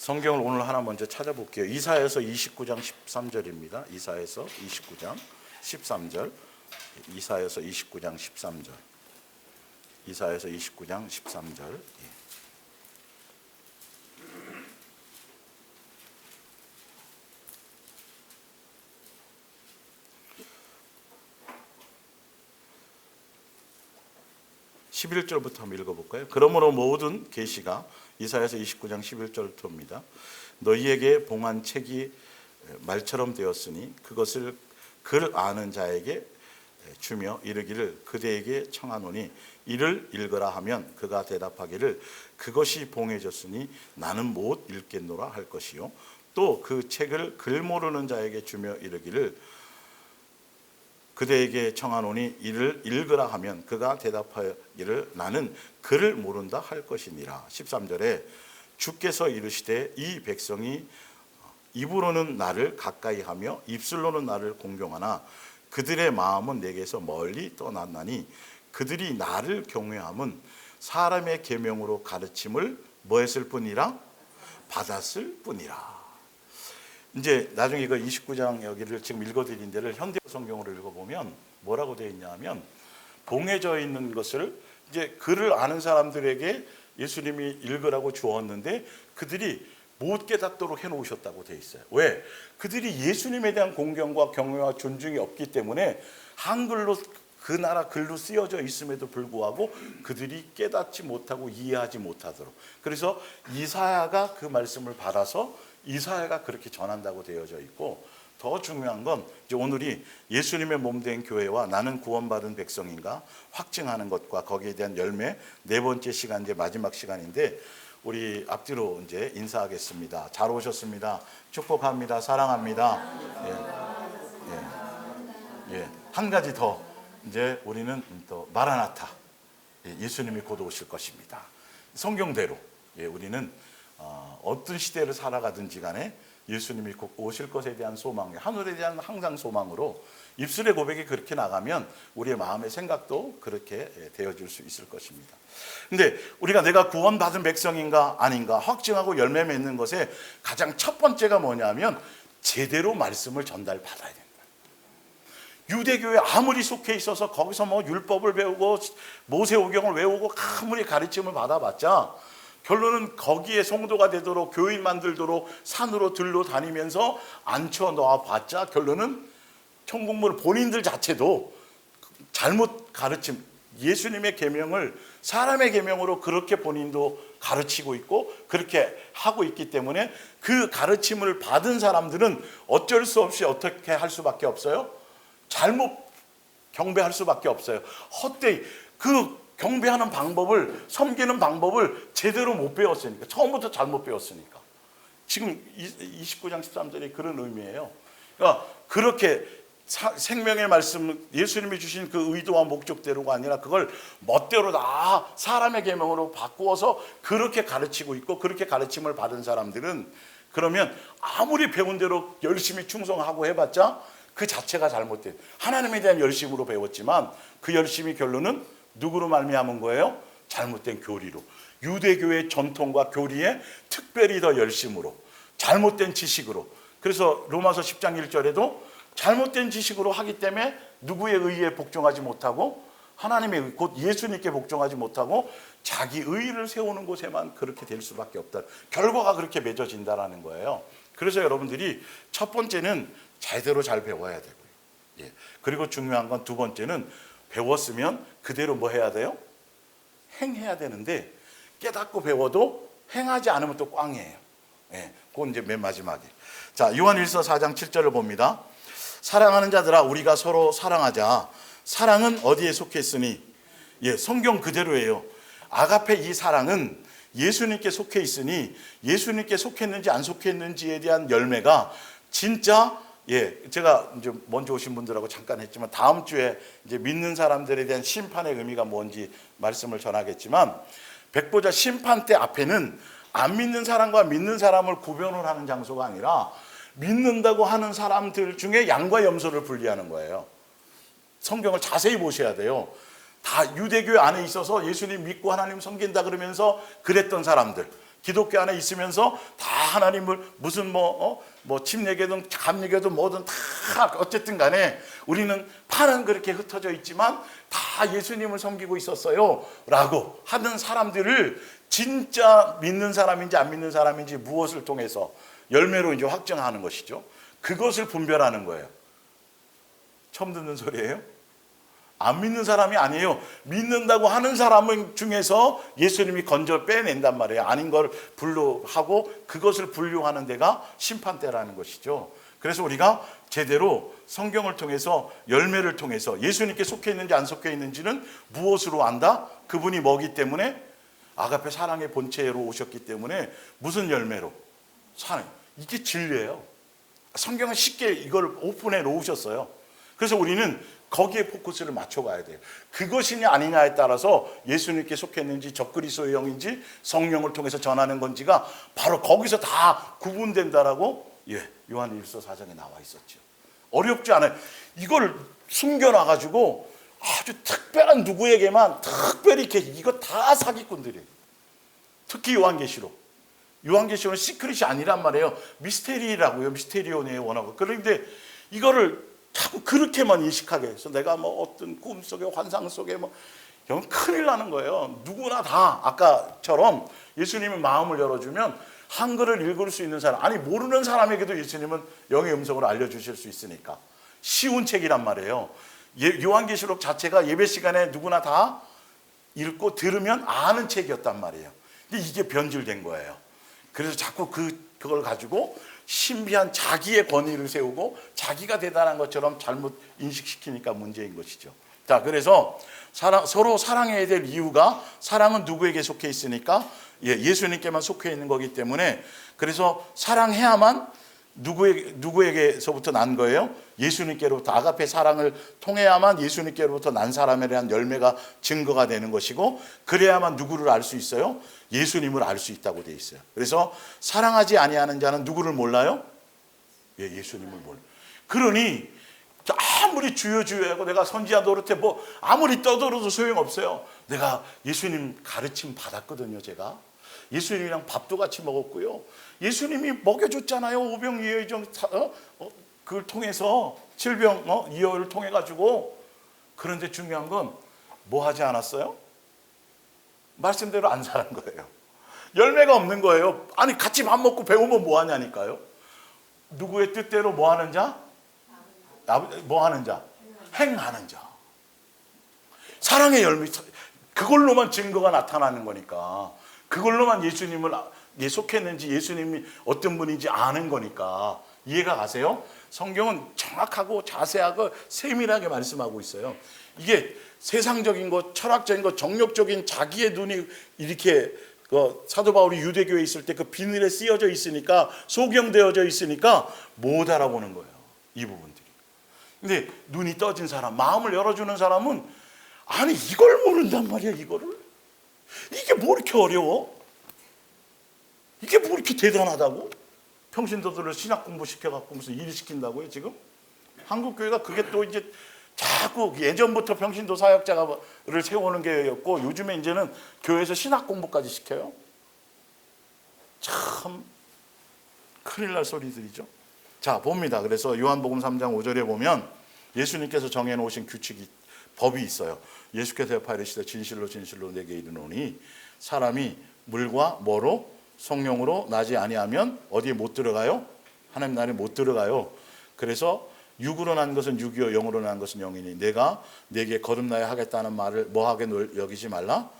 성경을 오늘 하나 먼저 찾아볼게요. 이사야서 29장 13절입니다. 이사야서 29장 13절. 이사야서 29장 13절. 이사야서 29장 13절. 11절부터 한번 읽어볼까요? 그러므로 모든 계시가 이사야서 29장 11절부터입니다. 너희에게 봉한 책이 말처럼 되었으니 그것을 글 아는 자에게 주며 이르기를 그대에게 청하노니 이를 읽으라 하면 그가 대답하기를 그것이 봉해졌으니 나는 못 읽겠노라 할 것이요 또 그 책을 글 모르는 자에게 주며 이르기를 그대에게 청하노니 이를 읽으라 하면 그가 대답하기를 나는 글을 모른다 할 것이니라. 13절에 주께서 이르시되 이 백성이 입으로는 나를 가까이 하며 입술로는 나를 공경하나 그들의 마음은 내게서 멀리 떠났나니 그들이 나를 경외함은 사람의 계명으로 가르침을 뭐 했을 뿐이라? 받았을 뿐이라. 이제 나중에 이거 29장 여기를 지금 읽어드린 데를 현대 성경으로 읽어보면 뭐라고 되어 있냐면 봉해져 있는 것을 이제 글을 아는 사람들에게 예수님이 읽으라고 주었는데 그들이 못 깨닫도록 해놓으셨다고 되어 있어요. 왜? 그들이 예수님에 대한 공경과 경외와 존중이 없기 때문에 한글로 그 나라 글로 쓰여져 있음에도 불구하고 그들이 깨닫지 못하고 이해하지 못하도록. 그래서 이사야가 그 말씀을 받아서 이사야가 그렇게 전한다고 되어져 있고, 더 중요한 건 이제 오늘이 예수님의 몸된 교회와 나는 구원받은 백성인가 확증하는 것과 거기에 대한 열매 네 번째 시간, 이제 마지막 시간인데 우리 앞뒤로 이제 인사하겠습니다. 잘 오셨습니다. 축복합니다. 사랑합니다. 한 가지 더 이제 우리는 또 마라나타, 예수님이 곧 오실 것입니다. 성경대로 우리는 어떤 시대를 살아가든지 간에 예수님이 곧 오실 것에 대한 소망, 하늘에 대한 항상 소망으로 입술의 고백이 그렇게 나가면 우리의 마음의 생각도 그렇게 되어질 수 있을 것입니다. 근데 우리가 내가 구원받은 백성인가 아닌가 확증하고 열매 맺는 것에 가장 첫 번째가 뭐냐면 제대로 말씀을 전달받아야 된다. 유대교에 아무리 속해 있어서 거기서 뭐 율법을 배우고 모세오경을 외우고 아무리 가르침을 받아봤자 결론은 거기에 성도가 되도록 교인 만들도록 산으로 들로 다니면서 앉혀 놓아봤자 결론은 천국물 본인들 자체도 잘못 가르침, 예수님의 계명을 사람의 계명으로 그렇게 본인도 가르치고 있고 그렇게 하고 있기 때문에 그 가르침을 받은 사람들은 어쩔 수 없이 어떻게 할 수밖에 없어요? 잘못 경배할 수밖에 없어요. 헛되이 그 경배하는 방법을, 섬기는 방법을 제대로 못 배웠으니까, 처음부터 잘못 배웠으니까. 지금 29장 13절이 그런 의미예요. 그러니까 그렇게 생명의 말씀, 예수님이 주신 그 의도와 목적대로가 아니라 그걸 멋대로 다 사람의 계명으로 바꾸어서 그렇게 가르치고 있고, 그렇게 가르침을 받은 사람들은 그러면 아무리 배운 대로 열심히 충성하고 해봤자 그 자체가 잘못된, 하나님에 대한 열심으로 배웠지만 그 열심이 결론은 누구로 말미암은 거예요? 잘못된 교리로, 유대교의 전통과 교리에 특별히 더 열심으로, 잘못된 지식으로. 그래서 로마서 10장 1절에도 잘못된 지식으로 하기 때문에 누구의 의에 복종하지 못하고 하나님의 의, 곧 예수님께 복종하지 못하고 자기 의를 세우는 곳에만 그렇게 될 수밖에 없다. 결과가 그렇게 맺어진다라는 거예요. 그래서 여러분들이 첫 번째는 제대로 잘 배워야 되고요. 그리고 중요한 건 두 번째는 배웠으면 그대로 뭐 해야 돼요? 행해야 되는데 깨닫고 배워도 행하지 않으면 또 꽝이에요. 그건 이제 맨 마지막에. 자, 요한일서 4장 7절을 봅니다. 사랑하는 자들아 우리가 서로 사랑하자. 사랑은 어디에 속했으니? 성경 그대로예요. 아가페 이 사랑은 예수님께 속해 있으니 예수님께 속했는지 안 속했는지에 대한 열매가 진짜 제가 이제 먼저 오신 분들하고 잠깐 했지만 다음 주에 이제 믿는 사람들에 대한 심판의 의미가 뭔지 말씀을 전하겠지만 백보자 심판대 앞에는 안 믿는 사람과 믿는 사람을 구별을 하는 장소가 아니라 믿는다고 하는 사람들 중에 양과 염소를 분리하는 거예요. 성경을 자세히 보셔야 돼요. 다 유대교 안에 있어서 예수님 믿고 하나님 섬긴다 그러면서 그랬던 사람들, 기독교 안에 있으면서 다 하나님을 무슨 침 얘기든 감 얘기든 뭐든 다 어쨌든 간에 우리는 팔은 그렇게 흩어져 있지만 다 예수님을 섬기고 있었어요 라고 하는 사람들을 진짜 믿는 사람인지 안 믿는 사람인지 무엇을 통해서 열매로 이제 확정하는 것이죠. 그것을 분별하는 거예요. 처음 듣는 소리예요? 안 믿는 사람이 아니에요. 믿는다고 하는 사람 중에서 예수님이 건져 빼낸단 말이에요. 아닌 걸 분류하고 그것을 분류하는 데가 심판대라는 것이죠. 그래서 우리가 제대로 성경을 통해서 열매를 통해서 예수님께 속해 있는지 안 속해 있는지는 무엇으로 안다? 그분이 뭐기 때문에? 아가페 사랑의 본체로 오셨기 때문에 무슨 열매로? 사랑. 이게 진리예요. 성경은 쉽게 이걸 오픈해 놓으셨어요. 그래서 우리는 거기에 포커스를 맞춰가야 돼요. 그것이냐 아니냐에 따라서 예수님께 속했는지 적그리스도의 영인지 성령을 통해서 전하는 건지가 바로 거기서 다 구분된다라고 요한일서 4장에 나와 있었죠. 어렵지 않아요. 이걸 숨겨놔가지고 아주 특별한 누구에게만 특별히 이렇게 이거 다 사기꾼들이에요. 특히 요한계시록. 요한계시록은 시크릿이 아니란 말이에요. 미스테리라고요. 미스테리온이에요 원하고. 그런데 이거를 자꾸 그렇게만 인식하게 해서 내가 어떤 꿈속에 환상 속에 이건 큰일 나는 거예요. 누구나 다 아까처럼 예수님이 마음을 열어주면 한글을 읽을 수 있는 사람, 아니 모르는 사람에게도 예수님은 영의 음성으로 알려주실 수 있으니까 쉬운 책이란 말이에요. 요한계시록 자체가 예배 시간에 누구나 다 읽고 들으면 아는 책이었단 말이에요. 근데 이게 변질된 거예요. 그래서 자꾸 그걸 가지고 신비한 자기의 권위를 세우고 자기가 대단한 것처럼 잘못 인식시키니까 문제인 것이죠. 자, 그래서 서로 사랑해야 될 이유가 사랑은 누구에게 속해 있으니까 예수님께만 속해 있는 거기 때문에 그래서 사랑해야만 누구에게서부터 난 거예요? 예수님께로부터 아가페 사랑을 통해야만 예수님께로부터 난 사람에 대한 열매가 증거가 되는 것이고 그래야만 누구를 알 수 있어요? 예수님을 알 수 있다고 되어 있어요. 그래서 사랑하지 아니하는 자는 누구를 몰라요? 예수님을 몰라요. 그러니 아무리 주여 하고 내가 선지자 노릇해 아무리 떠들어도 소용없어요. 내가 예수님 가르침 받았거든요. 제가 예수님이랑 밥도 같이 먹었고요. 예수님이 먹여줬잖아요. 오병이어정 그걸 통해서 질병이어를 통해 가지고. 그런데 중요한 건 뭐 하지 않았어요? 말씀대로 안 사는 거예요. 열매가 없는 거예요. 아니 같이 밥 먹고 배우면 뭐 하냐니까요. 누구의 뜻대로 뭐 하는 자? 뭐 하는 자? 행하는 자. 사랑의 열매. 그걸로만 증거가 나타나는 거니까. 그걸로만 예수님을 속했는지 예수님이 어떤 분인지 아는 거니까. 이해가 가세요? 성경은 정확하고 자세하고 세밀하게 말씀하고 있어요. 이게 세상적인 것, 철학적인 것, 정욕적인 자기의 눈이 이렇게 사도 바울이 유대교에 있을 때 그 비늘에 씌어져 있으니까 소경되어져 있으니까 못 알아보는 거예요. 이 부분들이. 근데 눈이 떠진 사람, 마음을 열어주는 사람은 아니 이걸 모른단 말이야. 이거를. 이게 뭐 이렇게 어려워? 이게 뭐 이렇게 대단하다고? 평신도들을 신학 공부 시켜갖고 무슨 일 시킨다고요 지금? 한국교회가 그게 또 이제 자꾸 예전부터 평신도 사역자를 세우는 게였고 요즘에 이제는 교회에서 신학 공부까지 시켜요. 참 큰일 날 소리들이죠. 자 봅니다. 그래서 요한복음 3장 5절에 보면 예수님께서 정해놓으신 규칙이 법이 있어요. 예수께서 여파 이르시되 진실로 진실로 내게 이르노니 사람이 물과 뭐로? 성령으로 나지 아니하면 어디에 못 들어가요? 하나님 나라에 못 들어가요. 그래서 육으로 난 것은 육이요 영으로 난 것은 영이니 내가 내게 거듭나야 하겠다는 말을 뭐하게 여기지 말라.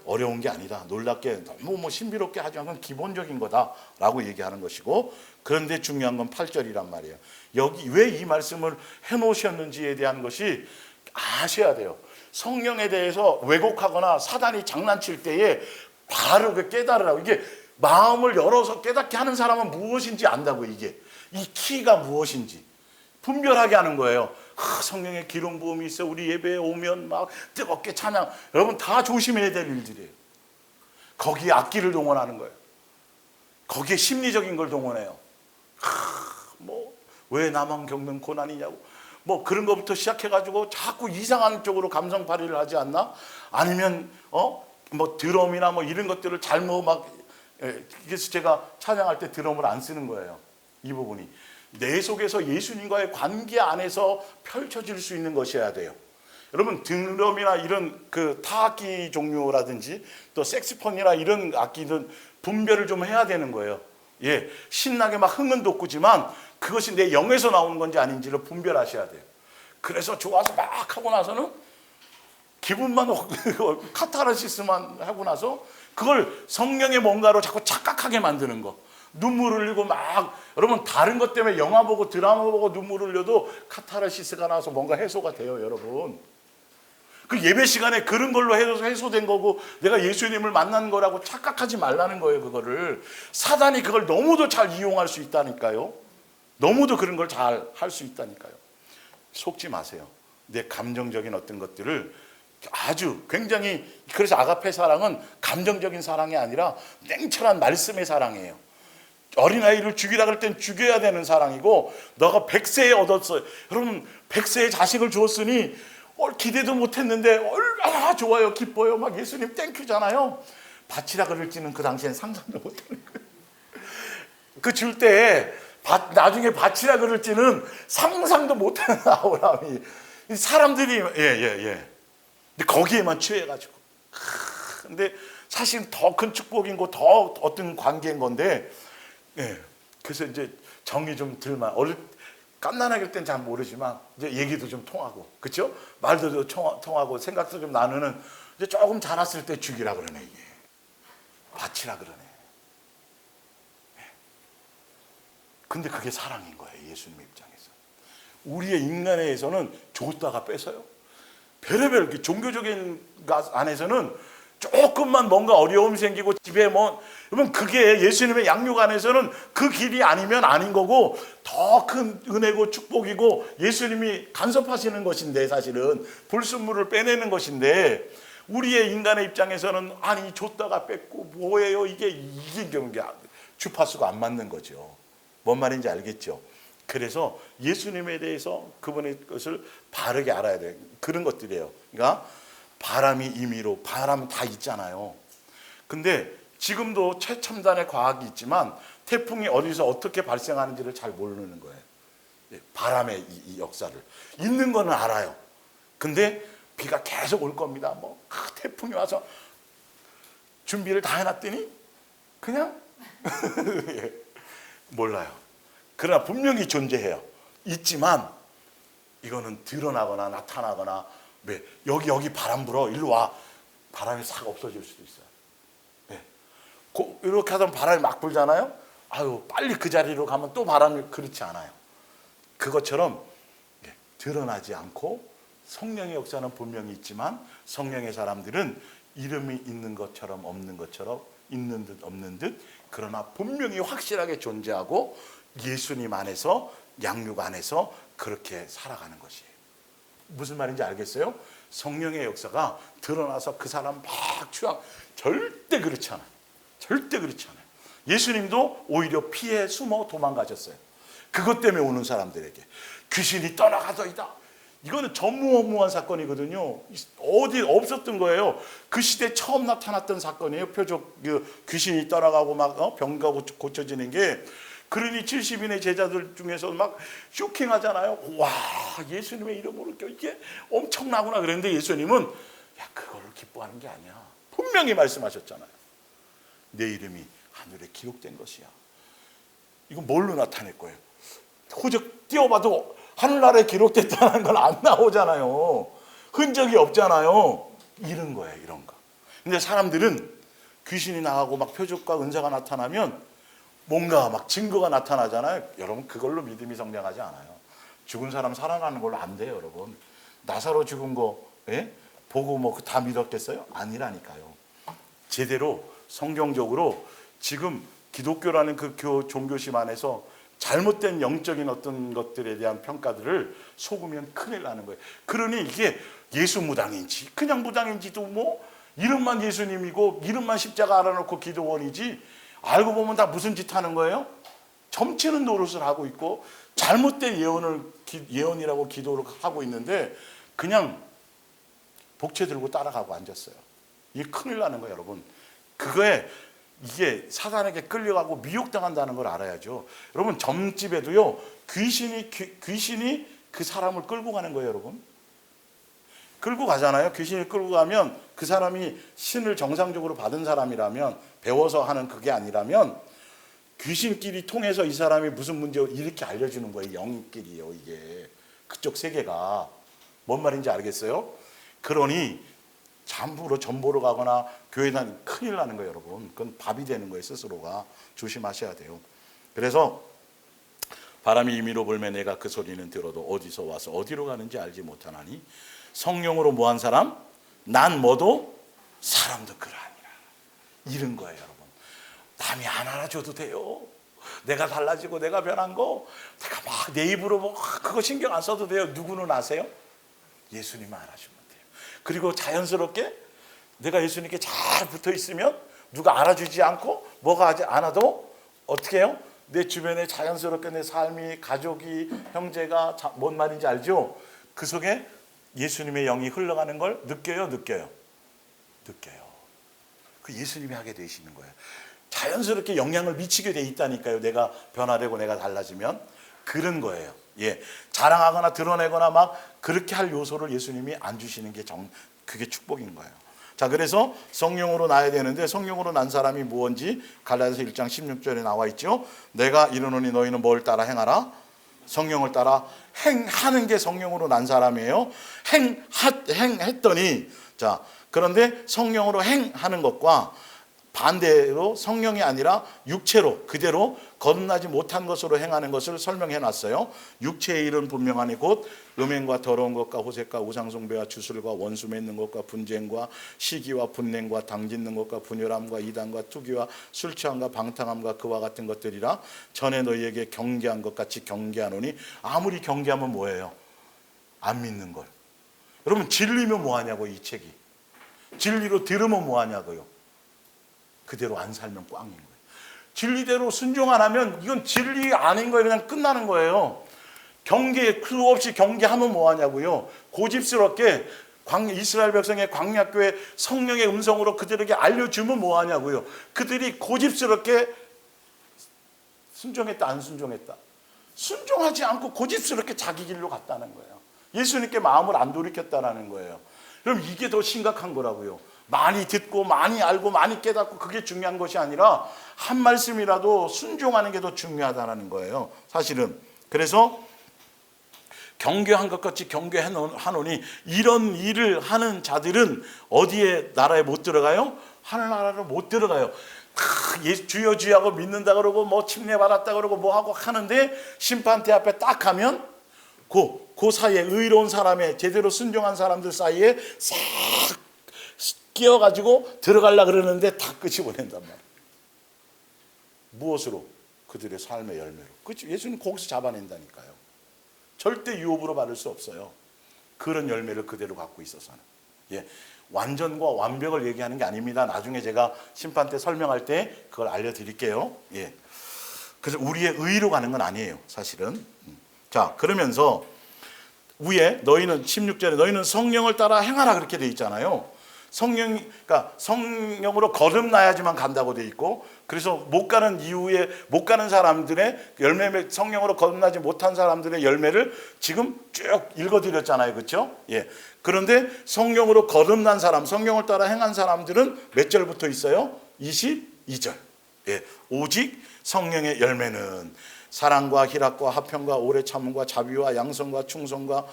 어려운 게 아니다. 놀랍게 너무 신비롭게 하지 않은 기본적인 거다라고 얘기하는 것이고 그런데 중요한 건 8절이란 말이에요. 여기 왜 이 말씀을 해놓으셨는지에 대한 것이 아셔야 돼요. 성령에 대해서 왜곡하거나 사단이 장난칠 때에 바로 깨달으라고. 이게 마음을 열어서 깨닫게 하는 사람은 무엇인지 안다고. 이게 이 키가 무엇인지 분별하게 하는 거예요. 성령의 기름 부음이 있어. 우리 예배에 오면 막 뜨겁게 찬양. 여러분 다 조심해야 될 일들이에요. 거기에 악기를 동원하는 거예요. 거기에 심리적인 걸 동원해요. 왜 나만 겪는 고난이냐고. 그런 것부터 시작해가지고 자꾸 이상한 쪽으로 감성팔이를 하지 않나? 아니면 드럼이나 이런 것들을 잘못 그래서 제가 찬양할 때 드럼을 안 쓰는 거예요. 이 부분이 내 속에서 예수님과의 관계 안에서 펼쳐질 수 있는 것이어야 돼요. 여러분 드럼이나 이런 그 타악기 종류라든지 또 색스폰이나 이런 악기는 분별을 좀 해야 되는 거예요. 예, 신나게 막 흥은 돋구지만 그것이 내 영에서 나오는 건지 아닌지를 분별하셔야 돼요. 그래서 좋아서 막 하고 나서는 기분만 카타르시스만 하고 나서 그걸 성령의 뭔가로 자꾸 착각하게 만드는 거. 눈물 흘리고 막 여러분 다른 것 때문에 영화 보고 드라마 보고 눈물 흘려도 카타르시스가 나와서 뭔가 해소가 돼요, 여러분. 그 예배 시간에 그런 걸로 해소된 거고 내가 예수님을 만난 거라고 착각하지 말라는 거예요. 그거를 사단이 그걸 너무도 잘 이용할 수 있다니까요. 너무도 그런 걸 잘 할 수 있다니까요. 속지 마세요. 내 감정적인 어떤 것들을 아주 굉장히, 그래서 아가페 사랑은 감정적인 사랑이 아니라 냉철한 말씀의 사랑이에요. 어린아이를 죽이라 그럴 땐 죽여야 되는 사랑이고, 너가 100세에 얻었어요. 여러분 100세에 자식을 주었으니 기대도 못했는데 얼마나 좋아요, 기뻐요, 막 예수님 땡큐잖아요. 바치라 그럴지는 그 당시엔 상상도 못하는 거예요. 그 줄 때 나중에 바치라 그럴지는 상상도 못하는 아브라함이, 사람들이 근데 거기에만 취해가지고. 근데 사실 더 큰 축복인 거, 더 어떤 관계인 건데, 그래서 이제 정이 좀 들만 깐난하게 할 땐 잘 모르지만 이제 얘기도 좀 통하고, 그렇죠? 말도 통하고 생각도 좀 나누는, 이제 조금 자랐을 때 죽이라 그러네, 이게 바치라 그러네. 근데 그게 사랑인 거예요, 예수님 입장에서. 우리의 인간에서는 줬다가 뺏어요. 별의별 종교적인 안에서는 조금만 뭔가 어려움이 생기고 집에 그러면 그게 예수님의 양육 안에서는 그 길이 아니면 아닌 거고 더 큰 은혜고 축복이고 예수님이 간섭하시는 것인데, 사실은 불순물을 빼내는 것인데, 우리의 인간의 입장에서는 아니 줬다가 뺏고 뭐예요 이게 주파수가 안 맞는 거죠. 뭔 말인지 알겠죠? 그래서 예수님에 대해서 그분의 것을 바르게 알아야 돼요. 그런 것들이에요. 그러니까 바람이 임의로, 바람은 다 있잖아요. 근데 지금도 최첨단의 과학이 있지만 태풍이 어디서 어떻게 발생하는지를 잘 모르는 거예요. 바람의 이 역사를. 있는 거는 알아요. 근데 비가 계속 올 겁니다. 태풍이 와서 준비를 다 해놨더니 그냥 몰라요. 그러나 분명히 존재해요. 있지만 이거는 드러나거나 나타나거나, 왜 여기 바람 불어, 일로 와, 바람이 싹 없어질 수도 있어요. 이렇게 하다 바람이 막 불잖아요. 아유, 빨리 그 자리로 가면 또 바람이, 그렇지 않아요. 그것처럼 드러나지 않고 성령의 역사는 분명히 있지만 성령의 사람들은 이름이 있는 것처럼 없는 것처럼, 있는 듯 없는 듯, 그러나 분명히 확실하게 존재하고 예수님 안에서, 양육 안에서 그렇게 살아가는 것이에요. 무슨 말인지 알겠어요? 성령의 역사가 드러나서 그 사람 막 취향, 절대 그렇지 않아요. 절대 그렇지 않아요. 예수님도 오히려 피해 숨어 도망가셨어요. 그것 때문에 오는 사람들에게 귀신이 떠나가더이다. 이거는 전무후무한 사건이거든요. 어디 없었던 거예요. 그 시대 처음 나타났던 사건이에요. 표적, 귀신이 떠나가고 막 병가 고쳐지는 게. 그러니 70인의 제자들 중에서 막 쇼킹하잖아요. 와, 예수님의 이름으로 이게 엄청나구나 그랬는데 예수님은 그거를 기뻐하는 게 아니야. 분명히 말씀하셨잖아요. 내 이름이 하늘에 기록된 것이야. 이건 뭘로 나타낼 거예요? 호적 띄워봐도 하늘나라에 기록됐다는 건 안 나오잖아요. 흔적이 없잖아요. 이런 거예요, 이런 거. 근데 사람들은 귀신이 나가고 막 표적과 은사가 나타나면 뭔가 막 증거가 나타나잖아요. 여러분, 그걸로 믿음이 성장하지 않아요. 죽은 사람 살아나는 걸로 안 돼요, 여러분. 나사로 죽은 거 보고 다 믿었겠어요? 아니라니까요. 제대로 성경적으로 지금 기독교라는 그 종교심 안에서 잘못된 영적인 어떤 것들에 대한 평가들을 속으면 큰일 나는 거예요. 그러니 이게 예수 무당인지 그냥 무당인지도 이름만 예수님이고 이름만 십자가 알아놓고 기도원이지, 알고 보면 다 무슨 짓 하는 거예요? 점치는 노릇을 하고 있고 잘못된 예언이라고 기도를 하고 있는데 그냥 복채 들고 따라가고 앉았어요. 이게 큰일 나는 거예요, 여러분. 그거에 이게 사단에게 끌려가고 미혹당한다는 걸 알아야죠. 여러분, 점집에도요, 귀신이 그 사람을 끌고 가는 거예요, 여러분. 끌고 가잖아요. 귀신이 끌고 가면 그 사람이 신을 정상적으로 받은 사람이라면, 배워서 하는 그게 아니라면 귀신끼리 통해서 이 사람이 무슨 문제 이렇게 알려주는 거예요. 영끼리요. 이게 그쪽 세계가 뭔 말인지 알겠어요? 그러니 잠부로 전보로 가거나 교회 다니면 큰일 나는 거예요, 여러분. 그건 밥이 되는 거예요, 스스로가. 조심하셔야 돼요. 그래서 바람이 임의로 불매 내가 그 소리는 들어도 어디서 와서 어디로 가는지 알지 못하나니 성령으로 뭐한 사람? 난 뭐도 사람도 그러하니라. 이런 거예요, 여러분. 남이 안 알아줘도 돼요. 내가 달라지고 내가 변한 거 내가 막 내 입으로 뭐 그거 신경 안 써도 돼요. 누구는 아세요? 예수님만 알아주면 돼요. 그리고 자연스럽게 내가 예수님께 잘 붙어 있으면 누가 알아주지 않고 뭐가 하지 않아도 어떻게 해요? 내 주변에 자연스럽게 내 삶이, 가족이, 형제가 뭔 말인지 알죠? 그 속에 예수님의 영이 흘러가는 걸 느껴요? 느껴요? 그 예수님이 하게 되시는 거예요. 자연스럽게 영향을 미치게 돼 있다니까요. 내가 변화되고 내가 달라지면. 그런 거예요. 예, 자랑하거나 드러내거나 막 그렇게 할 요소를 예수님이 안 주시는 게 그게 축복인 거예요. 자, 그래서 성령으로 나야 되는데 성령으로 난 사람이 무엇인지 갈라디아서 1장 16절에 나와 있죠. 내가 이르노니 너희는 뭘 따라 행하라? 성령을 따라 행하는 게 성령으로 난 사람이에요. 행했더니, 자, 그런데 성령으로 행하는 것과 반대로 성령이 아니라 육체로 그대로 거듭나지 못한 것으로 행하는 것을 설명해 놨어요. 육체의 일은 분명하니 곧 음행과 더러운 것과 호색과 우상숭배와 주술과 원수 맺는 것과 분쟁과 시기와 분냉과 당짓는 것과 분열함과 이단과 투기와 술취함과 방탕함과 그와 같은 것들이라. 전에 너희에게 경계한 것 같이 경계하노니. 아무리 경계하면 뭐예요? 안 믿는 걸. 여러분, 진리면 뭐하냐고. 이 책이 진리로 들으면 뭐하냐고요. 그대로 안 살면 꽝인 거예요. 진리대로 순종 안 하면 이건 진리 아닌 거예요. 그냥 끝나는 거예요. 경계, 수 없이 경계하면 뭐하냐고요. 고집스럽게 이스라엘 백성의 광야교회 성령의 음성으로 그들에게 알려주면 뭐하냐고요. 그들이 고집스럽게 순종했다 안 순종했다. 순종하지 않고 고집스럽게 자기 길로 갔다는 거예요. 예수님께 마음을 안 돌이켰다는 거예요. 그럼 이게 더 심각한 거라고요. 많이 듣고 많이 알고 많이 깨닫고 그게 중요한 것이 아니라 한 말씀이라도 순종하는 게 더 중요하다는 거예요, 사실은. 그래서 경계한 것 같이 경계하노니 이런 일을 하는 자들은 어디에 나라에 못 들어가요? 하늘나라로 못 들어가요. 주여 주여 하고 믿는다 그러고 뭐 침례 받았다 그러고 뭐 하고 하는데 심판대 앞에 딱 가면 그 사이에 의로운 사람의 제대로 순종한 사람들 사이에 싹 끼어가지고 들어가려고 그러는데 다 끝이 보낸단 말이에요. 무엇으로? 그들의 삶의 열매로. 그렇죠? 예수는 거기서 잡아낸다니까요. 절대 유혹으로 받을 수 없어요. 그런 열매를 그대로 갖고 있어서는. 예, 완전과 완벽을 얘기하는 게 아닙니다. 나중에 제가 심판 때 설명할 때 그걸 알려드릴게요. 예, 그래서 우리의 의로 가는 건 아니에요, 사실은. 자, 그러면서 위에 너희는 16절에 너희는 성령을 따라 행하라 그렇게 돼 있잖아요. 그러니까 성령으로 거듭나야지만 간다고 돼 있고, 그래서 못 가는 이후에 못 가는 사람들의 열매, 성령으로 거듭나지 못한 사람들의 열매를 지금 쭉 읽어드렸잖아요, 그렇죠? 예. 그런데 성령으로 거듭난 사람, 성령을 따라 행한 사람들은 몇 절부터 있어요? 22절. 예. 오직 성령의 열매는 사랑과 희락과 화평과 오래 참음과 자비와 양성과 충성과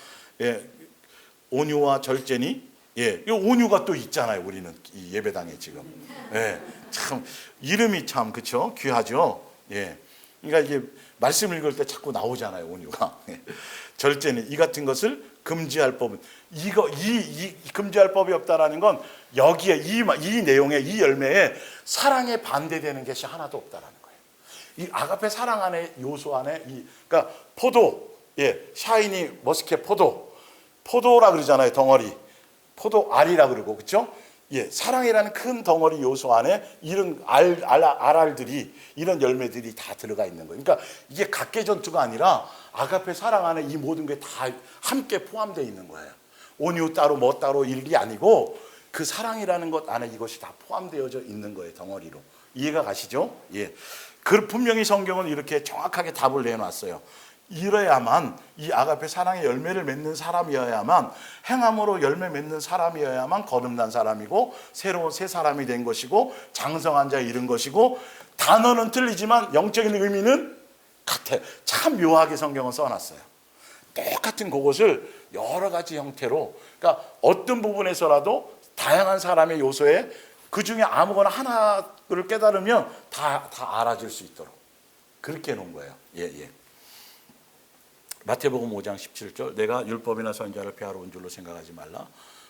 온유와 절제니. 예, 이 온유가 또 있잖아요. 우리는 이 예배당에 지금. 예, 참 이름이 참 그렇죠, 귀하죠. 예, 그러니까 이게 말씀 읽을 때 자꾸 나오잖아요, 온유가. 절제는 이 같은 것을 금지할 법은 이 금지할 법이 없다라는 건 여기에 이 내용에 이 열매에 사랑에 반대되는 것이 하나도 없다라는 거예요. 이 아가페 사랑 안에 요소 안에 그러니까 포도, 예, 샤이니 머스켓 포도라 그러잖아요, 덩어리. 포도 알이라 그러고, 그렇죠? 예, 사랑이라는 큰 덩어리 요소 안에 이런 알알들이, 이런 열매들이 다 들어가 있는 거예요. 그러니까 이게 각계 전투가 아니라 아가페 사랑 안에 이 모든 게 다 함께 포함되어 있는 거예요. 온유 따로 뭐 따로 일이 아니고 그 사랑이라는 것 안에 이것이 다 포함되어져 있는 거예요, 덩어리로. 이해가 가시죠? 예. 그 분명히 성경은 이렇게 정확하게 답을 내놨어요. 이래야만, 이 아가페 사랑의 열매를 맺는 사람이어야만, 행함으로 열매 맺는 사람이어야만 거듭난 사람이고 새로운 새 사람이 된 것이고 장성한 자에 이른 것이고, 단어는 틀리지만 영적인 의미는 같아요. 참 묘하게 성경은 써놨어요. 똑같은 그것을 여러 가지 형태로, 그러니까 어떤 부분에서라도 다양한 사람의 요소에 그 중에 아무거나 하나를 깨달으면 다 알아질 수 있도록 그렇게 해놓은 거예요. 예. 마태복음 5장 17절, 내가 율법이나 선지자를 폐하러 온 줄로 생각하지 말라.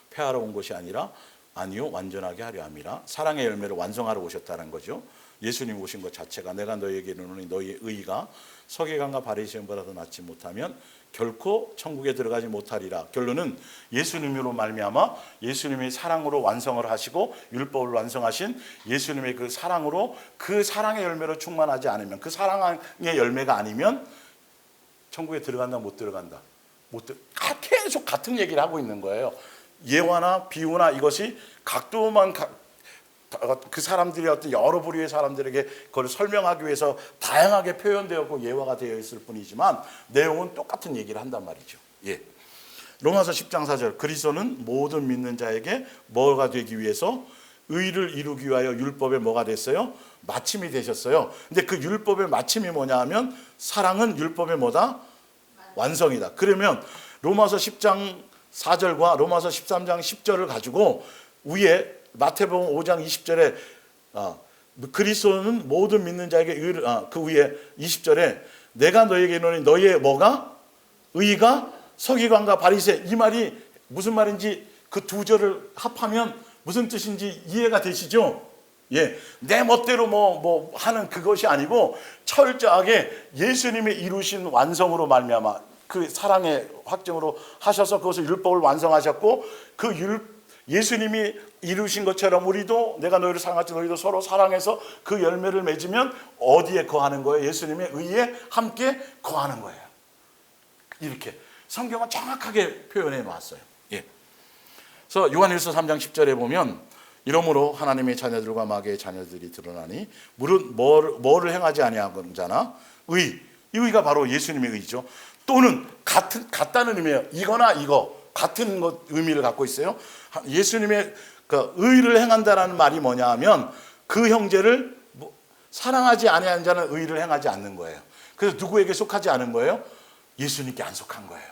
폐하러 온 것이 아니요 완전하게 하려 함이라. 사랑의 열매를 완성하러 오셨다는 거죠. 예수님 오신 것 자체가, 내가 너희에게 이르노니 너희의 의가 서기관과 바리새인보다 더 낫지 못하면 결코 천국에 들어가지 못하리라. 결론은 예수님으로 말미암아 예수님의 사랑으로 완성을 하시고 율법을 완성하신 예수님의 그 사랑으로, 그 사랑의 열매로 충만하지 않으면, 그 사랑의 열매가 아니면 천국에 들어간다 못 들어간다, 계속 같은 얘기를 하고 있는 거예요. 예화나 비유나 이것이 각도만 그 사람들이 어떤 여러 부류의 사람들에게 그걸 설명하기 위해서 다양하게 표현되었고 예화가 되어 있을 뿐이지만 내용은 똑같은 얘기를 한단 말이죠. 예. 로마서 10장 4절, 그리스도는 모든 믿는 자에게 뭐가 되기 위해서? 의를 이루기 위하여 율법에 뭐가 됐어요? 마침이 되셨어요. 근데 그 율법의 마침이 뭐냐 하면 사랑은 율법의 뭐다? 완성이다. 그러면 로마서 10장 4절과 로마서 13장 10절을 가지고 위에 마태복음 5장 20절에 그리스도는 모든 믿는 자에게 의를, 그 위에 20절에 내가 너희에게 이르노니 너희의 뭐가? 의가 서기관과 바리새. 이 말이 무슨 말인지 그 두 절을 합하면 무슨 뜻인지 이해가 되시죠? 예, 내 멋대로 뭐 하는 그것이 아니고 철저하게 예수님이 이루신 완성으로 말미암아 그 사랑의 확증으로 하셔서 그것을 율법을 완성하셨고, 예수님이 이루신 것처럼 우리도 내가 너희를 사랑하지 너희도 서로 사랑해서 그 열매를 맺으면 어디에 거하는 거예요? 예수님의 의에 함께 거하는 거예요. 이렇게 성경은 정확하게 표현해 놨어요. 예. 그래서 요한일서 3장 10절에 보면 이러므로 하나님의 자녀들과 마귀의 자녀들이 드러나니 물은 뭐를 행하지 아니하는 자나 이 의가 바로 예수님의 의죠. 또는 같다는 의미예요. 이거나 이거 같은 것 의미를 갖고 있어요. 예수님의 그 의를 행한다라는 말이 뭐냐 하면 그 형제를 사랑하지 아니하는 자는 의를 행하지 않는 거예요. 그래서 누구에게 속하지 않은 거예요? 예수님께 안 속한 거예요.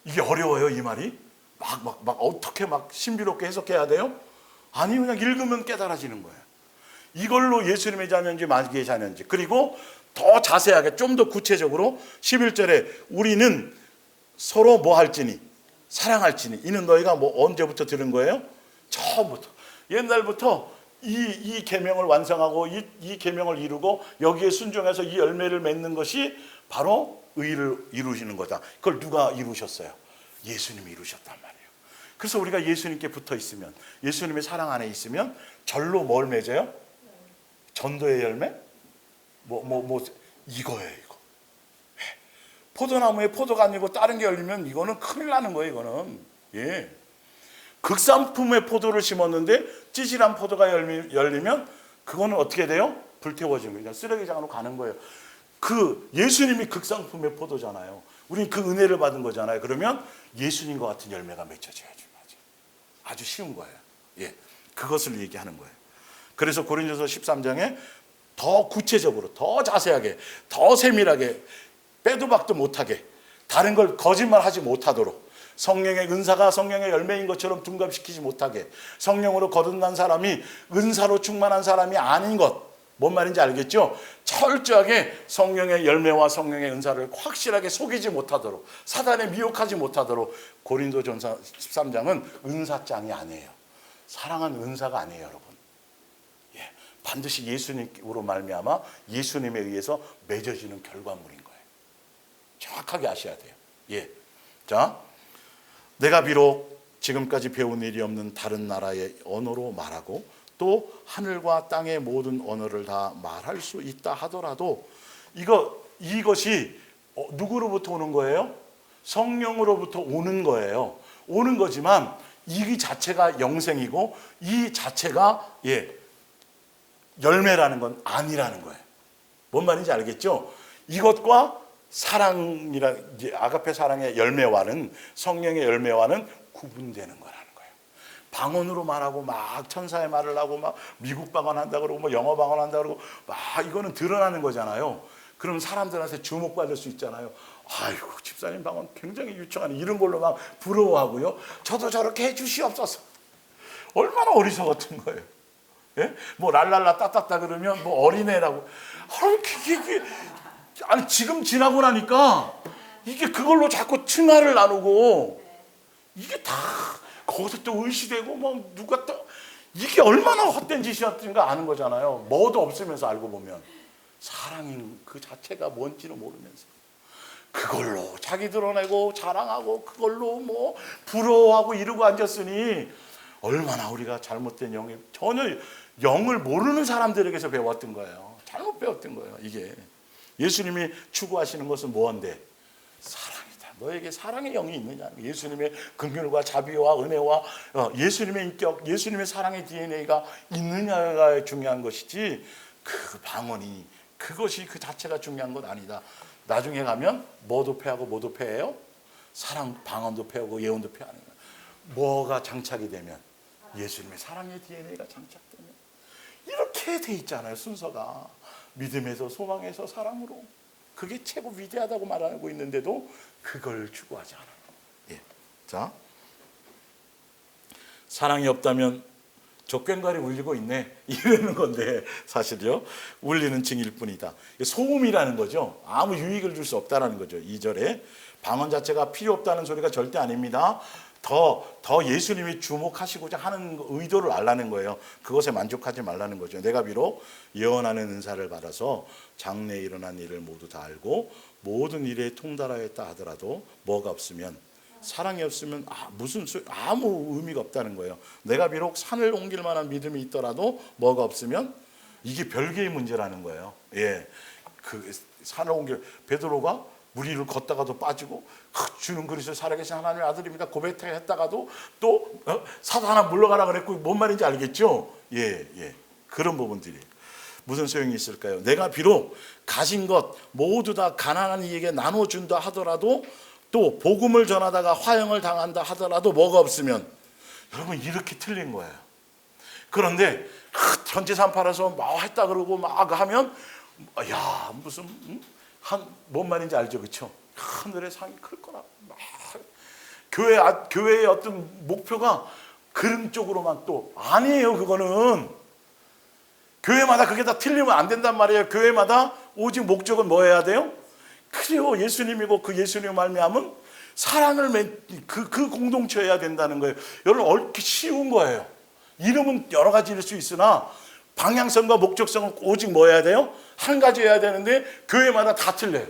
이게 어려워요, 이 말이? 막 어떻게 막 신비롭게 해석해야 돼요? 아니, 그냥 읽으면 깨달아지는 거예요. 이걸로 예수님의 자녀인지 마귀의 자녀인지, 그리고 더 자세하게 좀 더 구체적으로 11절에 우리는 서로 뭐 할지니 사랑할지니 이는 너희가 뭐 언제부터 들은 거예요? 처음부터, 옛날부터 이 계명을 완성하고 이 계명을 이루고 여기에 순종해서 이 열매를 맺는 것이 바로 의를 이루시는 거다. 그걸 누가 이루셨어요? 예수님이 이루셨단 말이에요. 그래서 우리가 예수님께 붙어 있으면, 예수님의 사랑 안에 있으면 절로 뭘 맺어요? 전도의 열매? 이거예요, 이거. 포도나무에 포도가 아니고 다른 게 열리면 이거는 큰일 나는 거예요, 이거는. 예. 극상품의 포도를 심었는데 찌질한 포도가 열리면 그거는 어떻게 돼요? 불태워지는 거예요. 쓰레기장으로 가는 거예요. 그 예수님이 극상품의 포도잖아요. 우리는 그 은혜를 받은 거잖아요. 그러면 예수님과 같은 열매가 맺혀져야죠. 아주 쉬운 거예요. 예. 그것을 얘기하는 거예요. 그래서 고린도서 13장에 더 구체적으로, 더 자세하게, 더 세밀하게, 빼도 박도 못하게, 다른 걸 거짓말하지 못하도록, 성령의 은사가 성령의 열매인 것처럼 둔갑시키지 못하게, 성령으로 거듭난 사람이 은사로 충만한 사람이 아닌 것, 뭔 말인지 알겠죠? 철저하게 성령의 열매와 성령의 은사를 확실하게 속이지 못하도록, 사단에 미혹하지 못하도록. 고린도전서 13장은 은사장이 아니에요. 사랑은 은사가 아니에요, 여러분. 예, 반드시 예수님으로 말미암아 예수님에 의해서 맺어지는 결과물인 거예요. 정확하게 아셔야 돼요. 예, 자, 내가 비록 지금까지 배운 일이 없는 다른 나라의 언어로 말하고 또 하늘과 땅의 모든 언어를 다 말할 수 있다 하더라도 이것이 누구로부터 오는 거예요? 성령으로부터 오는 거예요. 오는 거지만 이 자체가 영생이고 이 자체가 열매라는 건 아니라는 거예요. 뭔 말인지 알겠죠? 이것과 사랑이라 이제 아가페 사랑의 열매와는 성령의 열매와는 구분되는 거라는 거예요. 방언으로 말하고 막 천사의 말을 하고 막 미국 방언 한다 그러고 뭐 영어 방언 한다 그러고 막 이거는 드러나는 거잖아요. 그럼 사람들한테 주목받을 수 있잖아요. 아이고 집사님 방언 굉장히 유창하네 이런 걸로 막 부러워하고요. 저도 저렇게 해주시옵소서. 얼마나 어리석었던 거예요. 예? 뭐 랄랄라 따따따 그러면 뭐 어린애라고. 아니 지금 지나고 나니까 이게 그걸로 자꾸 칭알을 나누고 이게 다 거기서 또 의시되고 뭐 누가 또 이게 얼마나 헛된 짓이었던가 아는 거잖아요. 뭐도 없으면서 알고 보면 사랑인 그 자체가 뭔지는 모르면서 그걸로 자기 드러내고 자랑하고 그걸로 뭐 부러워하고 이러고 앉았으니 얼마나 우리가 잘못된 영이 전혀 영을 모르는 사람들에게서 배웠던 거예요. 잘못 배웠던 거예요. 이게 예수님이 추구하시는 것은 무언데 사랑이다. 너에게 사랑의 영이 있느냐. 예수님의 긍휼과 자비와 은혜와 예수님의 인격, 예수님의 사랑의 DNA가 있느냐가 중요한 것이지 그 방언이 그것이 그 자체가 중요한 건 아니다. 나중에 가면 뭐도 패하고 뭐도 패해요? 사랑 방언도 패하고 예언도 패하는 거예요. 뭐가 장착이 되면 예수님의 사랑의 DNA가 장착되면 이렇게 돼 있잖아요. 순서가 믿음에서 소망에서 사랑으로 그게 최고 위대하다고 말하고 있는데도 그걸 추구하지 않아요. 예. 자, 사랑이 없다면 족괭갈이 울리고 있네 이러는 건데 사실요 울리는 징일 뿐이다. 소음이라는 거죠. 아무 유익을 줄 수 없다라는 거죠. 2절에 방언 자체가 필요 없다는 소리가 절대 아닙니다. 더 예수님이 주목하시고자 하는 의도를 알라는 거예요. 그것에 만족하지 말라는 거죠. 내가 비록 예언하는 은사를 받아서 장래에 일어난 일을 모두 다 알고 모든 일에 통달하였다 하더라도 뭐가 없으면 사랑이 없으면 아무 의미가 없다는 거예요. 내가 비록 산을 옮길 만한 믿음이 있더라도 뭐가 없으면 이게 별개의 문제라는 거예요. 예, 그 산을 옮길 베드로가 물 위를 걷다가도 빠지고 주는 그리스도 살아계신 하나님의 아들입니다 고백했다가도 또 사단아 물러가라 그랬고 뭔 말인지 알겠죠? 예, 그런 부분들이 무슨 소용이 있을까요? 내가 비록 가진 것 모두 다 가난한 이에게 나눠준다 하더라도 또 복음을 전하다가 화형을 당한다 하더라도 뭐가 없으면 여러분 이렇게 틀린 거예요. 그런데 전재산 팔아서 막 했다 그러고 막 하면 야 무슨 뭔 말인지 알죠, 그렇죠? 하늘의 상이 클 거라. 막 교회의 어떤 목표가 그런 쪽으로만 또 아니에요. 그거는 교회마다 그게 다 틀리면 안 된단 말이에요. 교회마다 오직 목적은 뭐 해야 돼요? 그래요, 예수님이고 그 예수님 말미암은 사랑을 그 공동체여야 된다는 거예요. 여러분 얽히 쉬운 거예요. 이름은 여러 가지일 수 있으나 방향성과 목적성은 오직 뭐 해야 돼요? 한 가지 해야 되는데 교회마다 다 틀려요.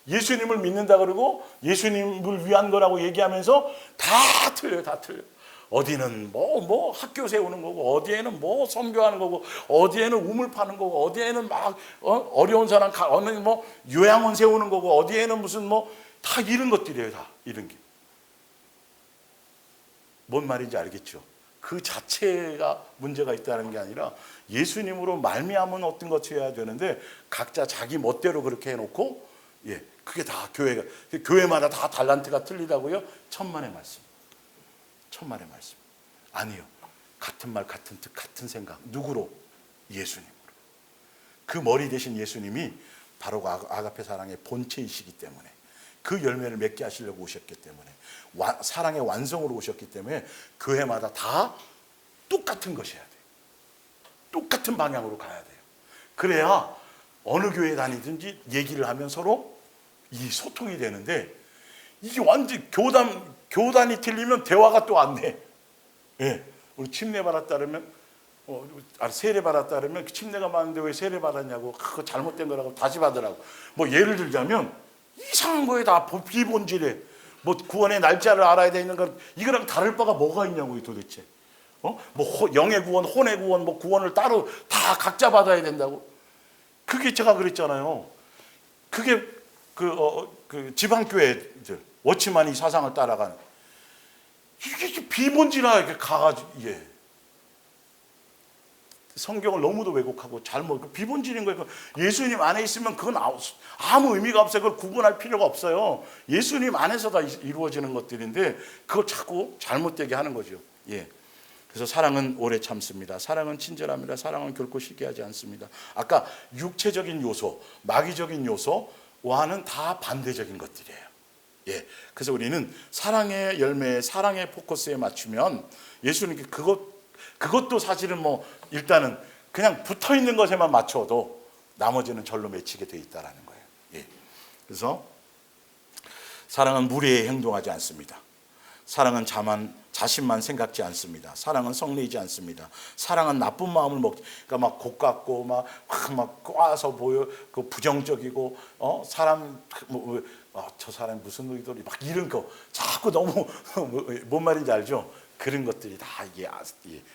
예수님을 믿는다 그러고 예수님을 위한 거라고 얘기하면서 다 틀려요. 다 틀려요. 어디는 뭐 학교 세우는 거고 어디에는 뭐 선교하는 거고 어디에는 우물 파는 거고 어디에는 막 어려운 사람 어느 뭐 요양원 세우는 거고 어디에는 무슨 뭐 다 이런 것들이에요. 다 이런 게. 뭔 말인지 알겠죠? 그 자체가 문제가 있다는 게 아니라 예수님으로 말미암은 어떤 것이어야 되는데 각자 자기 멋대로 그렇게 해놓고 그게 다 교회마다 다 달란트가 틀리다고요? 천만의 말씀. 천만의 말씀. 아니요. 같은 말, 같은 뜻, 같은 생각. 누구로? 예수님으로. 그 머리 대신 예수님이 바로 아가페 사랑의 본체이시기 때문에 그 열매를 맺게 하시려고 오셨기 때문에 사랑의 완성으로 오셨기 때문에 교회마다 다 똑같은 것이어야 돼요. 똑같은 방향으로 가야 돼요. 그래야 어느 교회 다니든지 얘기를 하면 서로 이 소통이 되는데 이게 완전 교단이 틀리면 대화가 또 안 돼. 예, 우리 침례 받았다면 세례 받았다면 침례가 많은데 왜 세례 받았냐고 그거 잘못된 거라고 다시 받으라고. 뭐 예를 들자면 이상한 거에 다 비본질에 뭐 구원의 날짜를 알아야 되는 건 이거랑 다를 바가 뭐가 있냐고요 도대체. 뭐 영의 구원, 혼의 구원, 뭐 구원을 따로 다 각자 받아야 된다고. 그게 제가 그랬잖아요. 그게 그 지방교회들 워치만이 사상을 따라가는 이게 비본질하게 가가지고 성경을 너무도 왜곡하고 잘못 비본질인 거예요. 예수님 안에 있으면 그건 아무 의미가 없어요. 그걸 구분할 필요가 없어요. 예수님 안에서 다 이루어지는 것들인데 그걸 자꾸 잘못되게 하는 거죠. 예. 그래서 사랑은 오래 참습니다. 사랑은 친절합니다. 사랑은 결코 시기하지 않습니다. 아까 육체적인 요소, 마귀적인 요소와는 다 반대적인 것들이에요. 예. 그래서 우리는 사랑의 열매에, 사랑의 포커스에 맞추면 예수님께 그것도 사실은 뭐 일단은 그냥 붙어 있는 것에만 맞춰도 나머지는 절로 맺히게 돼 있다라는 거예요. 예. 그래서 사랑은 무례히 행동하지 않습니다. 사랑은 자신만 생각지 않습니다. 사랑은 성내지 않습니다. 사랑은 나쁜 마음을 그러니까 막 고깝고 막 꽈서 보여, 그 부정적이고 사람 저 사람 무슨 의도리 막 이런 거 자꾸 너무 뭔 말인지 알죠? 그런 것들이 다 이게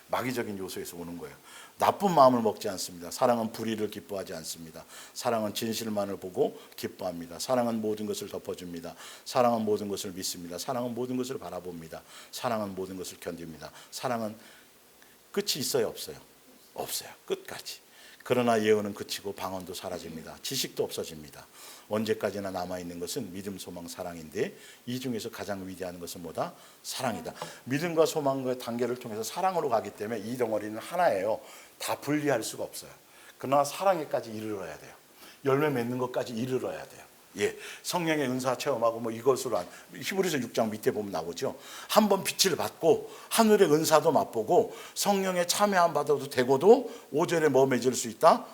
마귀적인 요소에서 오는 거예요. 나쁜 마음을 먹지 않습니다. 사랑은 불의를 기뻐하지 않습니다. 사랑은 진실만을 보고 기뻐합니다. 사랑은 모든 것을 덮어줍니다. 사랑은 모든 것을 믿습니다. 사랑은 모든 것을 바라봅니다. 사랑은 모든 것을 견딥니다. 사랑은 끝이 있어요, 없어요? 없어요. 끝까지. 그러나 예언은 그치고 방언도 사라집니다. 지식도 없어집니다. 언제까지나 남아있는 것은 믿음, 소망, 사랑인데 이 중에서 가장 위대한 것은 뭐다? 사랑이다. 믿음과 소망의 단계를 통해서 사랑으로 가기 때문에 이 덩어리는 하나예요. 다 분리할 수가 없어요. 그러나 사랑에까지 이르러야 돼요. 열매 맺는 것까지 이르러야 돼요. 예, 성령의 은사 체험하고 뭐 이것으로 히브리서 6장 밑에 보면 나오죠. 한번 빛을 받고 하늘의 은사도 맛보고 성령의 참여함 받아도 되고도 5절에 뭐 맺을 수 있다?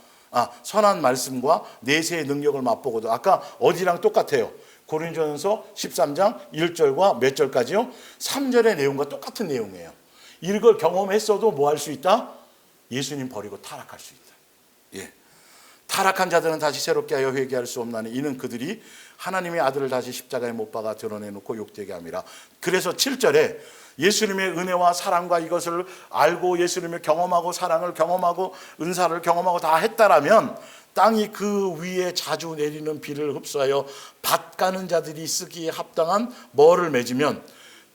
선한 말씀과 내세의 능력을 맛보고도 아까 어디랑 똑같아요. 고린도전서 13장 1절과 몇 절까지요? 3절의 내용과 똑같은 내용이에요. 이걸 경험했어도 뭐 할 수 있다? 예수님 버리고 타락할 수 있다. 예. 타락한 자들은 다시 새롭게 하여 회개할 수 없나니 이는 그들이 하나님의 아들을 다시 십자가에 못 박아 드러내놓고 욕되게 함이라. 그래서 7절에 예수님의 은혜와 사랑과 이것을 알고 예수님을 경험하고 사랑을 경험하고 은사를 경험하고 다 했다라면 땅이 그 위에 자주 내리는 비를 흡수하여 밭 가는 자들이 쓰기에 합당한 뭐를 맺으면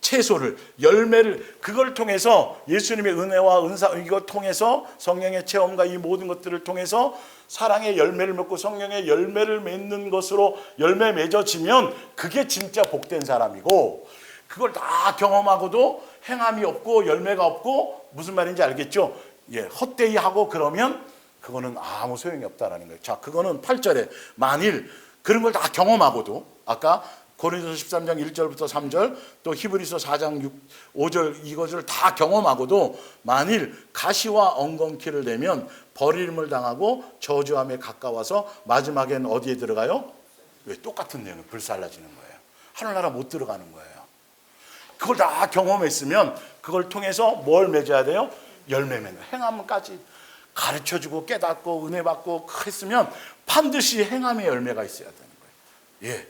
채소를, 열매를, 그걸 통해서 예수님의 은혜와 은사, 이걸 통해서 성령의 체험과 이 모든 것들을 통해서 사랑의 열매를 맺고 성령의 열매를 맺는 것으로 열매 맺어지면 그게 진짜 복된 사람이고, 그걸 다 경험하고도 행함이 없고 열매가 없고 무슨 말인지 알겠죠? 예, 헛되이 하고 그러면 그거는 아무 소용이 없다라는 거예요. 자, 그거는 8절에 만일 그런 걸 다 경험하고도 아까 고린도서 13장 1절부터 3절 또 히브리서 4장 5절 이것을 다 경험하고도 만일 가시와 엉겅퀴를 내면 버림을 당하고 저주함에 가까워서 마지막엔 어디에 들어가요? 왜 똑같은 내용이 불살라지는 거예요. 하늘나라 못 들어가는 거예요. 그걸 다 경험했으면 그걸 통해서 뭘 맺어야 돼요? 열매 맺는 행함까지 가르쳐주고 깨닫고 은혜 받고 했으면 반드시 행함의 열매가 있어야 되는 거예요. 예.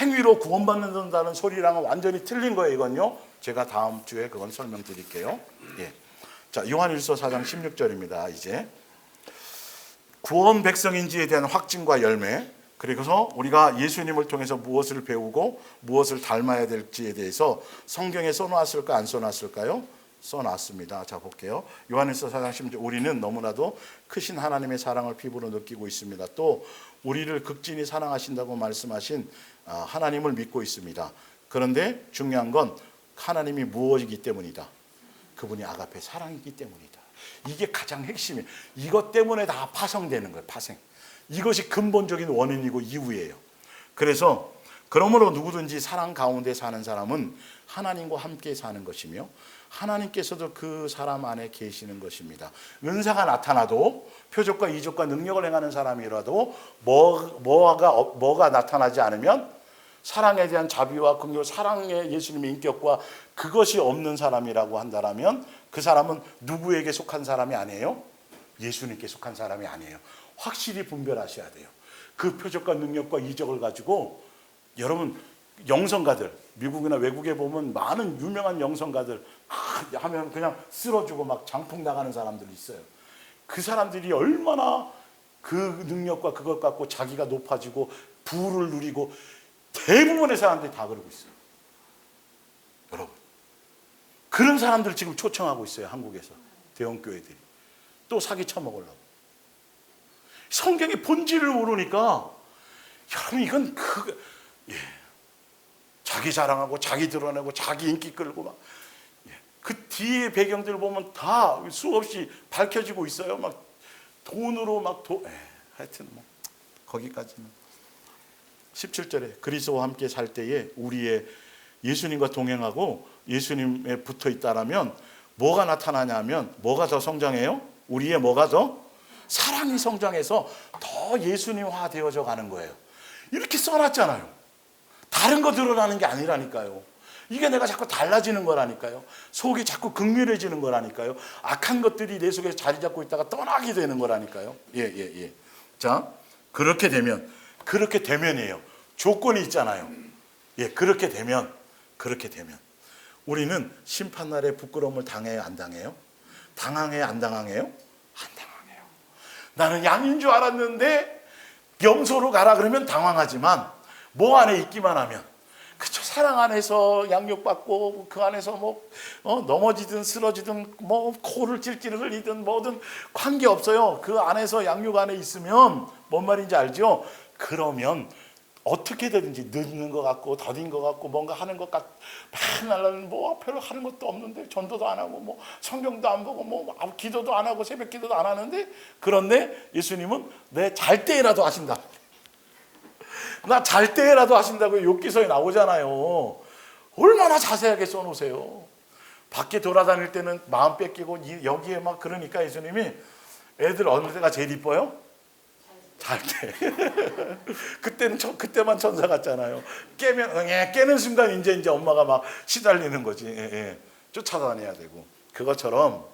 행위로 구원받는다는 소리랑은 완전히 틀린 거예요. 이건요. 제가 다음 주에 그건 설명드릴게요. 예. 자, 요한일서 4장 16절입니다. 이제 구원 백성인지에 대한 확증과 열매, 그래서 우리가 예수님을 통해서 무엇을 배우고 무엇을 닮아야 될지에 대해서 성경에 써놨을까 안 써놨을까요? 써놨습니다. 자, 볼게요. 요한일서 4장 16절 우리는 너무나도 크신 하나님의 사랑을 피부로 느끼고 있습니다. 또 우리를 극진히 사랑하신다고 말씀하신 하나님을 믿고 있습니다. 그런데 중요한 건 하나님이 무엇이기 때문이다. 그분이 아가페 사랑이기 때문이다. 이게 가장 핵심이에요. 이것 때문에 다 파생되는 거예요. 파생. 이것이 근본적인 원인이고 이유예요. 그래서 그러므로 누구든지 사랑 가운데 사는 사람은 하나님과 함께 사는 것이며 하나님께서도 그 사람 안에 계시는 것입니다. 은사가 나타나도 표적과 이적과 능력을 행하는 사람이라도 뭐가 나타나지 않으면 사랑에 대한 자비와 긍휼, 사랑의 예수님의 인격과 그것이 없는 사람이라고 한다면 그 사람은 누구에게 속한 사람이 아니에요? 예수님께 속한 사람이 아니에요. 확실히 분별하셔야 돼요. 그 표적과 능력과 이적을 가지고 여러분 영성가들 미국이나 외국에 보면 많은 유명한 영성가들 하면 그냥 쓰러지고 막 장풍 나가는 사람들이 있어요. 그 사람들이 얼마나 그 능력과 그것 갖고 자기가 높아지고 부를 누리고 대부분의 사람들이 다 그러고 있어요. 여러분 그런 사람들 지금 초청하고 있어요. 한국에서 대형교회들이. 또 사기 쳐먹으려고. 성경의 본질을 모르니까 여러분 이건 자기 자랑하고 자기 드러내고 자기 인기 끌고 막 그 뒤에 배경들 보면 다 수없이 밝혀지고 있어요. 막 돈으로 하여튼 뭐 거기까지는. 17절에 그리스도와 함께 살 때에 우리의 예수님과 동행하고 예수님에 붙어 있다라면 뭐가 나타나냐면 뭐가 더 성장해요? 우리의 뭐가 더? 사랑이 성장해서 더 예수님화 되어져 가는 거예요. 이렇게 써놨잖아요. 다른 거 드러나는 게 아니라니까요. 이게 내가 자꾸 달라지는 거라니까요. 속이 자꾸 극렬해지는 거라니까요. 악한 것들이 내 속에 자리 잡고 있다가 떠나게 되는 거라니까요. 자, 그렇게 되면이에요. 조건이 있잖아요. 그렇게 되면 우리는 심판날에 부끄러움을 당해요, 안 당해요? 당황해요, 안 당황해요? 안 당황해요. 나는 양인 줄 알았는데 염소로 가라 그러면 당황하지만 뭐 안에 있기만 하면, 그쵸, 사랑 안에서 양육받고 그 안에서 넘어지든 쓰러지든 코를 찔찔 흘리든 뭐든 관계없어요. 그 안에서 양육 안에 있으면 뭔 말인지 알죠? 그러면 어떻게든지 늦는 것 같고 더딘 것 같고 뭔가 하는 것 같, 날라는 별로 하는 것도 없는데 전도도 안 하고 성경도 안 보고 기도도 안 하고 새벽 기도도 안 하는데, 그런데 예수님은 내 잘 때라도 하신다. 나 잘 때라도 하신다고 욥기서에 나오잖아요. 얼마나 자세하게 써놓으세요. 밖에 돌아다닐 때는 마음 뺏기고 여기에 그러니까 예수님이 애들 어느 때가 제일 이뻐요? 잘 때. 그때만 천사 같잖아요. 깨는 순간 이제 엄마가 시달리는 거지. 쫓아다녀야 되고. 그것처럼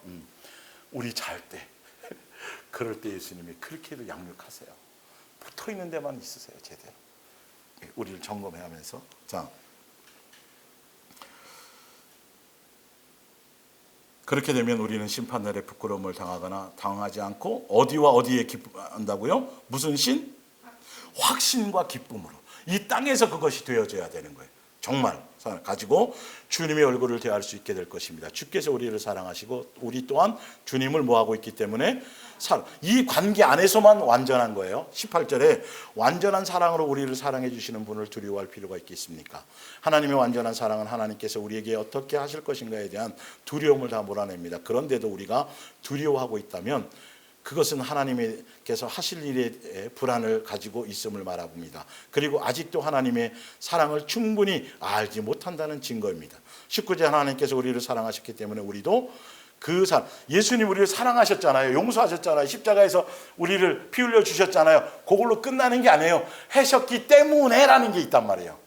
우리 잘 때, 그럴 때 예수님이 그렇게도 양육하세요. 붙어 있는 데만 있으세요, 제대로. 우리를 점검해가면서. 자, 그렇게 되면 우리는 심판날에 부끄러움을 당하거나 당하지 않고 어디와 어디에 기뻐한다고요? 무슨 신? 확신과 기쁨으로. 이 땅에서 그것이 되어져야 되는 거예요. 정말 가지고 주님의 얼굴을 대할 수 있게 될 것입니다. 주께서 우리를 사랑하시고 우리 또한 주님을 뭐하고 있기 때문에 이 관계 안에서만 완전한 거예요. 18절에 완전한 사랑으로 우리를 사랑해 주시는 분을 두려워할 필요가 있겠습니까? 하나님의 완전한 사랑은 하나님께서 우리에게 어떻게 하실 것인가에 대한 두려움을 다 몰아냅니다. 그런데도 우리가 두려워하고 있다면 그것은 하나님께서 하실 일에 불안을 가지고 있음을 말합니다. 그리고 아직도 하나님의 사랑을 충분히 알지 못한다는 증거입니다. 19절 하나님께서 우리를 사랑하셨기 때문에 우리도 예수님 우리를 사랑하셨잖아요. 용서하셨잖아요. 십자가에서 우리를 피 흘려 주셨잖아요. 그걸로 끝나는 게 아니에요. 하셨기 때문에라는 게 있단 말이에요.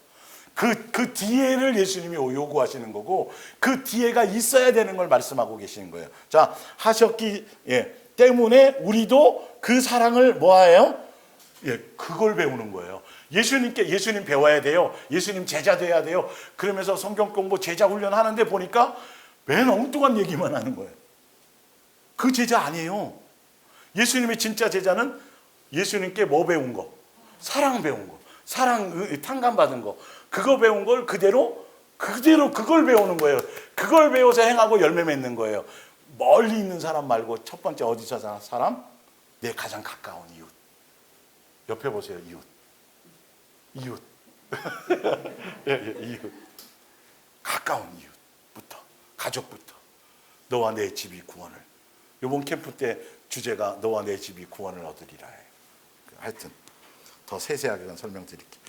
그 뒤에를 예수님이 요구하시는 거고 그 뒤에가 있어야 되는 걸 말씀하고 계시는 거예요. 자, 하셨기 때문에 우리도 그 사랑을 뭐해요? 그걸 배우는 거예요. 예수님 배워야 돼요. 예수님 제자 돼야 돼요. 그러면서 성경 공부 제자 훈련 하는데 보니까 맨 엉뚱한 얘기만 하는 거예요. 그 제자 아니에요. 예수님의 진짜 제자는 예수님께 뭐 배운 거? 사랑 배운 거. 사랑 탕감 받은 거. 그거 배운 걸 그대로 그걸 배우는 거예요. 그걸 배워서 행하고 열매 맺는 거예요. 멀리 있는 사람 말고 첫 번째 어디서 사람? 내 가장 가까운 이웃. 옆에 보세요. 이웃. 이웃. 가까운 이웃부터, 가족부터. 너와 내 집이 구원을. 이번 캠프 때 주제가 너와 내 집이 구원을 얻으리라 해요. 하여튼 더 세세하게 설명드릴게요.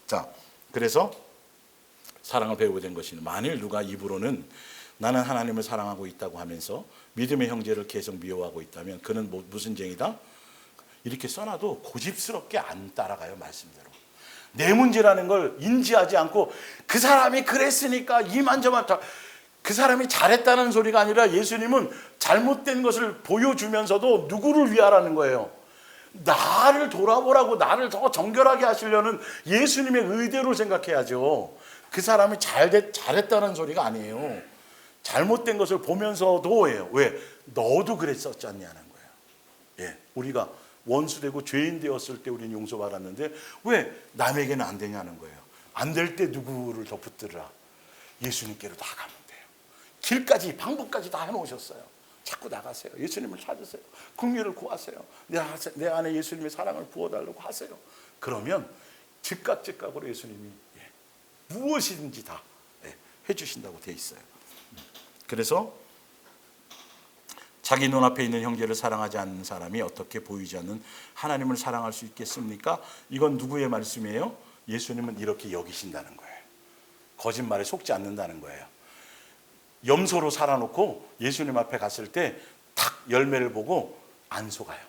자, 그래서 사랑을 배우게 된 것이, 만일 누가 입으로는 나는 하나님을 사랑하고 있다고 하면서 믿음의 형제를 계속 미워하고 있다면 그는 무슨 죄이다? 이렇게 써놔도 고집스럽게 안 따라가요. 말씀대로. 내 문제라는 걸 인지하지 않고 그 사람이 그랬으니까 이만저만 그 사람이 잘했다는 소리가 아니라 예수님은 잘못된 것을 보여주면서도 누구를 위하라는 거예요? 나를 돌아보라고, 나를 더 정결하게 하시려는 예수님의 의대로 생각해야죠. 그 사람이 잘했다는 소리가 아니에요. 잘못된 것을 보면서도 해요. 왜? 너도 그랬었지 않냐는 거예요. 우리가 원수되고 죄인 되었을 때 우리는 용서받았는데 왜 남에게는 안 되냐는 거예요. 안 될 때 누구를 더 붙들으라? 예수님께로 다 가면 돼요. 길까지 방법까지 다 해놓으셨어요. 자꾸 나가세요. 예수님을 찾으세요. 긍휼을 구하세요. 내 안에 예수님의 사랑을 부어달라고 하세요. 그러면 즉각으로 예수님이 무엇이든지 다 해주신다고 돼 있어요. 그래서 자기 눈앞에 있는 형제를 사랑하지 않는 사람이 어떻게 보이지 않는 하나님을 사랑할 수 있겠습니까? 이건 누구의 말씀이에요? 예수님은 이렇게 여기신다는 거예요. 거짓말에 속지 않는다는 거예요. 염소로 살아놓고 예수님 앞에 갔을 때 탁 열매를 보고 안 속아요.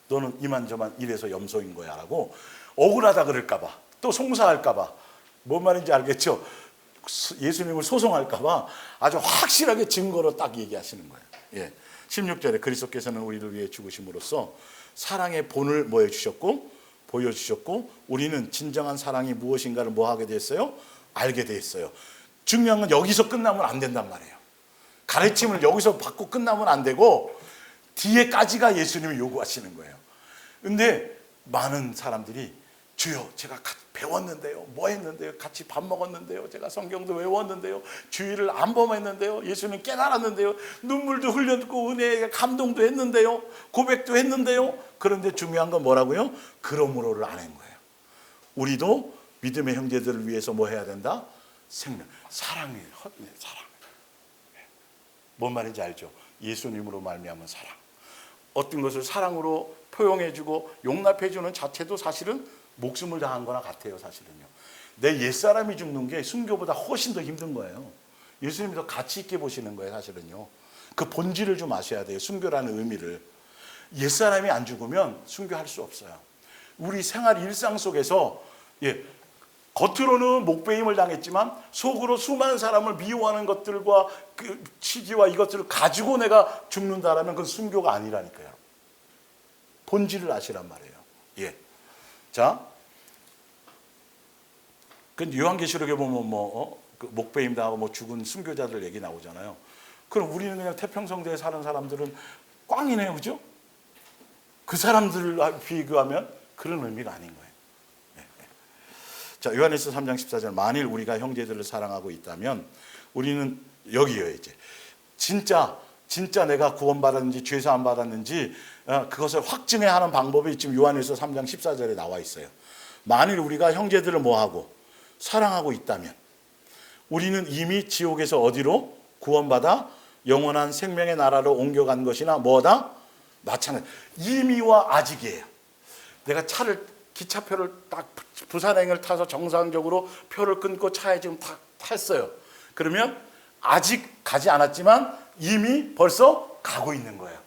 너는 이만저만 이래서 염소인 거야 라고 억울하다 그럴까 봐, 또 송사할까 봐, 뭔 말인지 알겠죠? 예수님을 소송할까 봐 아주 확실하게 증거로 딱 얘기하시는 거예요. 예. 16절에 그리스도께서는 우리를 위해 죽으심으로써 사랑의 본을 뭐 해주셨고 보여주셨고 우리는 진정한 사랑이 무엇인가를 뭐 하게 됐어요? 알게 됐어요. 중요한 건 여기서 끝나면 안 된단 말이에요. 가르침을 여기서 받고 끝나면 안 되고 뒤에까지가 예수님이 요구하시는 거예요. 근데 많은 사람들이 주여 제가 배웠는데요, 뭐 했는데요, 같이 밥 먹었는데요, 제가 성경도 외웠는데요, 주의를 안 범했는데요, 예수님 깨달았는데요, 눈물도 흘렸고 은혜에 감동도 했는데요, 고백도 했는데요. 그런데 중요한 건 뭐라고요? 그러므로를 안 한 거예요. 우리도 믿음의 형제들을 위해서 뭐 해야 된다? 생명, 사랑이에요. 사랑. 뭔 말인지 알죠? 예수님으로 말미암은 사랑. 어떤 것을 사랑으로 포용해주고 용납해주는 자체도 사실은 목숨을 다한 거나 같아요. 사실은요. 내 옛사람이 죽는 게 순교보다 훨씬 더 힘든 거예요. 예수님이 더 가치 있게 보시는 거예요. 사실은요. 그 본질을 좀 아셔야 돼요. 순교라는 의미를. 옛사람이 안 죽으면 순교할 수 없어요. 우리 생활 일상 속에서 겉으로는 목배임을 당했지만 속으로 수많은 사람을 미워하는 것들과 그 시기와 이것들을 가지고 내가 죽는다라면 그건 순교가 아니라니까요. 본질을 아시란 말이에요. 예. 자, 근데 요한계시록에 보면 그 목배임 당하고 죽은 순교자들 얘기 나오잖아요. 그럼 우리는 그냥 태평성대에 사는 사람들은 꽝이네요, 그죠? 그 사람들을 비교하면 그런 의미가 아닌 거예요. 자, 요한일서 3장 14절 만일 우리가 형제들을 사랑하고 있다면 우리는 여기요 이제 진짜 내가 구원받았는지 죄사함 받았는지 그것을 확증해야 하는 방법이 지금 요한일서 3장 14절에 나와 있어요. 만일 우리가 형제들을 뭐하고 사랑하고 있다면 우리는 이미 지옥에서 어디로 구원받아 영원한 생명의 나라로 옮겨간 것이나 뭐다? 마찬가지. 이미와 아직이에요. 내가 기차표를 딱 부산행을 타서 정상적으로 표를 끊고 차에 지금 다 탔어요. 그러면 아직 가지 않았지만 이미 벌써 가고 있는 거예요.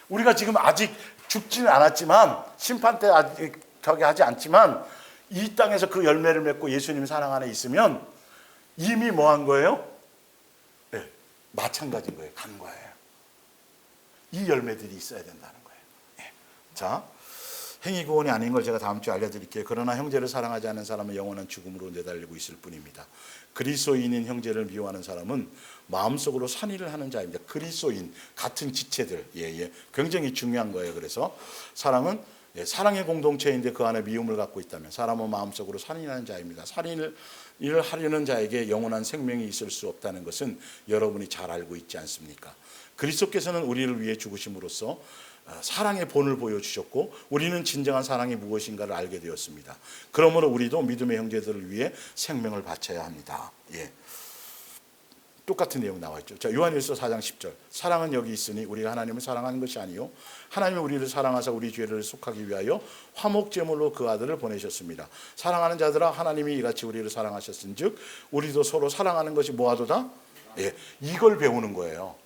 우리가 지금 아직 죽지는 않았지만 심판 때 아직 저기 하지 않지만 이 땅에서 그 열매를 맺고 예수님 사랑 안에 있으면 이미 뭐 한 거예요? 네, 마찬가지인 거예요. 간 거예요. 이 열매들이 있어야 된다는 거예요. 네. 자, 행위 구원이 아닌 걸 제가 다음 주에 알려드릴게요. 그러나 형제를 사랑하지 않는 사람은 영원한 죽음으로 내달리고 있을 뿐입니다. 그리스도인인 형제를 미워하는 사람은 마음속으로 산의를 하는 자입니다. 그리스도인 같은 지체들, 굉장히 중요한 거예요. 그래서 사랑은 사랑의 공동체인데 그 안에 미움을 갖고 있다면 사람은 마음속으로 산의하는 자입니다. 산의를 하려는 자에게 영원한 생명이 있을 수 없다는 것은 여러분이 잘 알고 있지 않습니까? 그리스도께서는 우리를 위해 죽으심으로써 사랑의 본을 보여주셨고 우리는 진정한 사랑이 무엇인가를 알게 되었습니다. 그러므로 우리도 믿음의 형제들을 위해 생명을 바쳐야 합니다. 똑같은 내용 나와 있죠. 자, 요한일서 4장 10절. 사랑은 여기 있으니 우리가 하나님을 사랑하는 것이 아니요 하나님이 우리를 사랑하사 우리 죄를 속하기 위하여 화목제물로 그 아들을 보내셨습니다. 사랑하는 자들아 하나님이 이같이 우리를 사랑하셨은즉 우리도 서로 사랑하는 것이 뭐하도다? 이걸 배우는 거예요.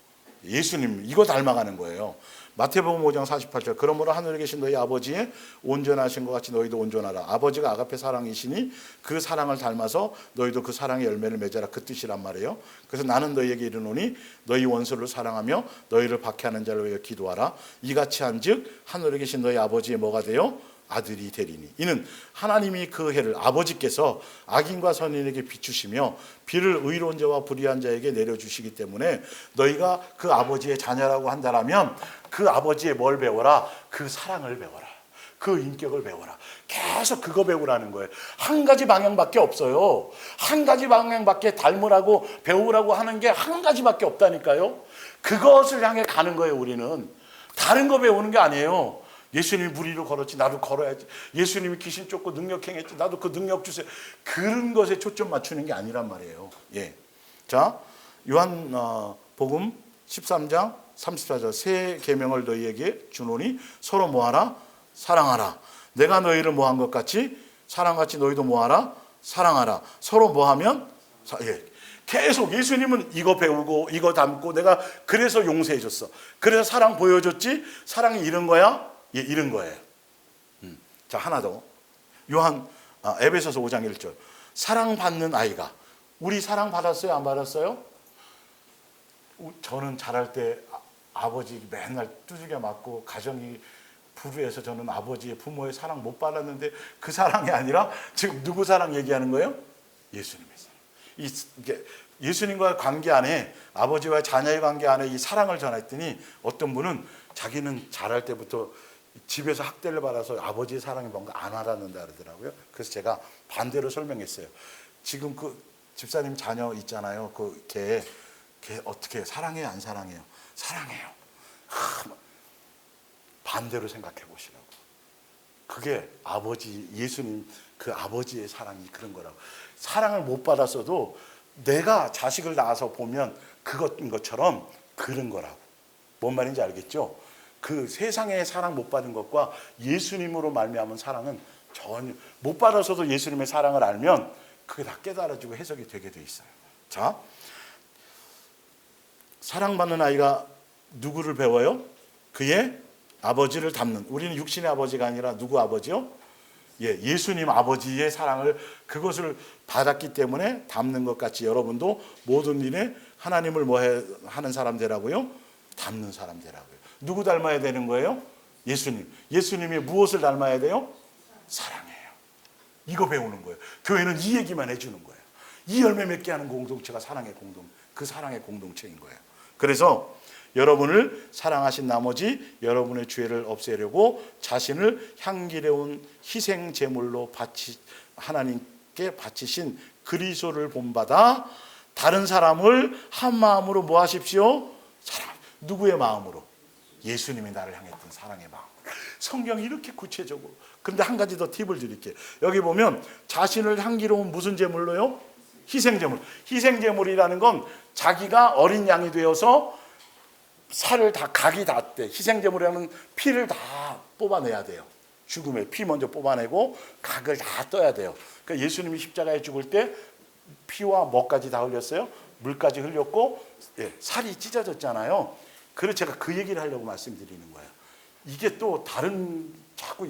예수님 이거 닮아가는 거예요. 마태복음 5장 48절. 그러므로 하늘에 계신 너희 아버지의 온전하신 것 같이 너희도 온전하라. 아버지가 아가페 사랑이시니 그 사랑을 닮아서 너희도 그 사랑의 열매를 맺어라. 그 뜻이란 말이에요. 그래서 나는 너희에게 이르노니 너희 원수를 사랑하며 너희를 박해하는 자를 위하여 기도하라. 이같이 한즉 하늘에 계신 너희 아버지의 뭐가 되어 아들이 되리니. 이는 하나님이 그 해를 아버지께서 악인과 선인에게 비추시며 비를 의로운 자와 불의한 자에게 내려주시기 때문에 너희가 그 아버지의 자녀라고 한다라면 그 아버지의 뭘 배워라? 그 사랑을 배워라. 그 인격을 배워라. 계속 그거 배우라는 거예요. 한 가지 방향밖에 없어요. 한 가지 방향밖에 닮으라고 배우라고 하는 게 한 가지밖에 없다니까요. 그것을 향해 가는 거예요. 우리는 다른 거 배우는 게 아니에요. 예수님이 물 위로 걸었지, 나도 걸어야지. 예수님이 귀신 쫓고 능력 행했지, 나도 그 능력 주세요. 그런 것에 초점 맞추는 게 아니란 말이에요. 예. 자, 요한 복음 13장 34절 새 계명을 너희에게 주노니 서로 뭐하라? 사랑하라. 내가 너희를 뭐한 것 같이 사랑같이 너희도 뭐하라? 사랑하라. 서로 뭐하면 예. 계속 예수님은 이거 배우고 이거 담고 내가 그래서 용서해 줬어. 그래서 사랑 보여줬지. 사랑이 이런 거야? 예, 이런 거예요. 자, 하나 더. 요한 에베소서 5장 1절. 사랑받는 아이가. 우리 사랑 받았어요? 안 받았어요? 저는 자랄 때 아버지 맨날 두들겨 맞고 가정이 불우해서 저는 아버지의 부모의 사랑 못 받았는데 그 사랑이 아니라 지금 누구 사랑 얘기하는 거예요? 예수님의 사랑. 이게 예수님과의 관계 안에 아버지와 자녀의 관계 안에 이 사랑을 전했더니 어떤 분은 자기는 자랄 때부터 집에서 학대를 받아서 아버지의 사랑이 뭔가 안 와닿는다 그러더라고요. 그래서 제가 반대로 설명했어요. 지금 그 집사님 자녀 있잖아요. 걔 어떻게 사랑해요? 안 사랑해요? 사랑해요. 반대로 생각해 보시라고. 그게 아버지 예수님 그 아버지의 사랑이 그런 거라고. 사랑을 못 받았어도 내가 자식을 낳아서 보면 그것인 것처럼 그런 거라고. 뭔 말인지 알겠죠? 그 세상에 사랑 못 받은 것과 예수님으로 말미암은 사랑은 전혀 못 받아서도 예수님의 사랑을 알면 그게 다 깨달아지고 해석이 되게 돼 있어요. 자, 사랑받는 아이가 누구를 배워요? 그의 아버지를 닮는. 우리는 육신의 아버지가 아니라 누구 아버지요? 예, 예수님 아버지의 사랑을 그것을 받았기 때문에 닮는 것 같이 여러분도 모든 일에 하나님을 하는 사람 되라고요? 닮는 사람 되라고요. 누구 닮아야 되는 거예요? 예수님. 예수님이 무엇을 닮아야 돼요? 사랑해요. 이거 배우는 거예요. 교회는 이 얘기만 해주는 거예요. 이 열매 맺게 하는 공동체가 그 사랑의 공동체인 거예요. 그래서 여러분을 사랑하신 나머지 여러분의 죄를 없애려고 자신을 향기로운 희생 제물로 하나님께 바치신 그리스도를 본받아 다른 사람을 한 마음으로 뭐 하십시오? 사랑. 누구의 마음으로? 예수님이 나를 향했던 사랑의 마음. 성경이 이렇게 구체적으로. 그런데 한 가지 더 팁을 드릴게요. 여기 보면 자신을 향기로운 무슨 제물로요? 희생제물. 희생제물이라는 건 자기가 어린 양이 되어서 살을 다 각이 닿대. 희생제물이라는 피를 다 뽑아내야 돼요. 죽음에 피 먼저 뽑아내고 각을 다 떠야 돼요. 그러니까 예수님이 십자가에 죽을 때 피와 뭐까지 다 흘렸어요? 물까지 흘렸고 살이 찢어졌잖아요. 그래서 제가 그 얘기를 하려고 말씀드리는 거예요. 이게 또 다른 자꾸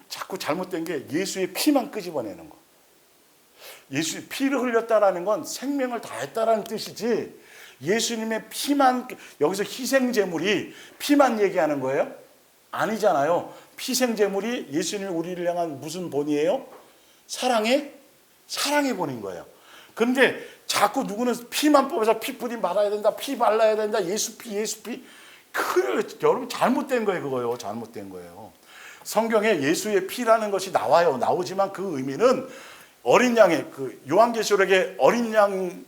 자꾸 잘못된 게 예수의 피만 끄집어내는 거. 예수의 피를 흘렸다라는 건 생명을 다했다라는 뜻이지. 예수님의 피만 여기서 희생제물이 피만 얘기하는 거예요? 아니잖아요. 희생제물이 예수님이 우리를 향한 무슨 본이에요? 사랑의 본인 거예요. 그런데 자꾸 누구는 피만 뽑아서 피 뿌림 받아야 된다, 피 발라야 된다, 예수 피. 여러분 잘못된 거예요, 그거요. 잘못된 거예요. 성경에 예수의 피라는 것이 나오지만 그 의미는 어린 양의 요한계시록의 어린 양의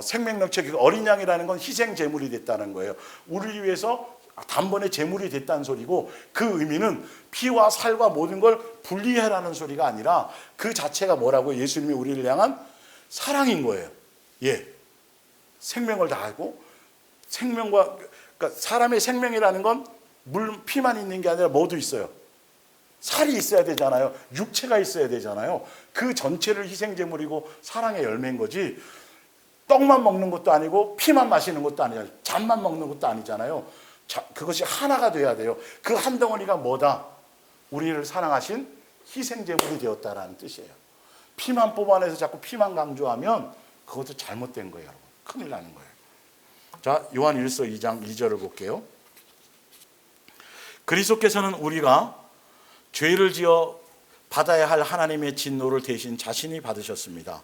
생명명체 어린 양이라는 건 희생 제물이 됐다는 거예요. 우리를 위해서 단번에 제물이 됐다는 소리고 그 의미는 피와 살과 모든 걸 분리해라는 소리가 아니라 그 자체가 뭐라고 예수님이 우리를 향한 사랑인 거예요. 예, 생명을 다하고 그러니까 사람의 생명이라는 건 피만 있는 게 아니라 뭐도 있어요. 살이 있어야 되잖아요. 육체가 있어야 되잖아요. 그 전체를 희생제물이고 사랑의 열매인 거지. 떡만 먹는 것도 아니고 피만 마시는 것도 아니잖아요. 잠만 먹는 것도 아니잖아요. 그것이 하나가 돼야 돼요. 그 한 덩어리가 뭐다? 우리를 사랑하신 희생제물이 되었다라는 뜻이에요. 피만 뽑아내서 자꾸 피만 강조하면 그것도 잘못된 거예요, 여러분. 큰일 나는 거예요. 자, 요한 1서 2장 2절을 볼게요. 그리스도께서는 우리가 죄를 지어 받아야 할 하나님의 진노를 대신 자신이 받으셨습니다.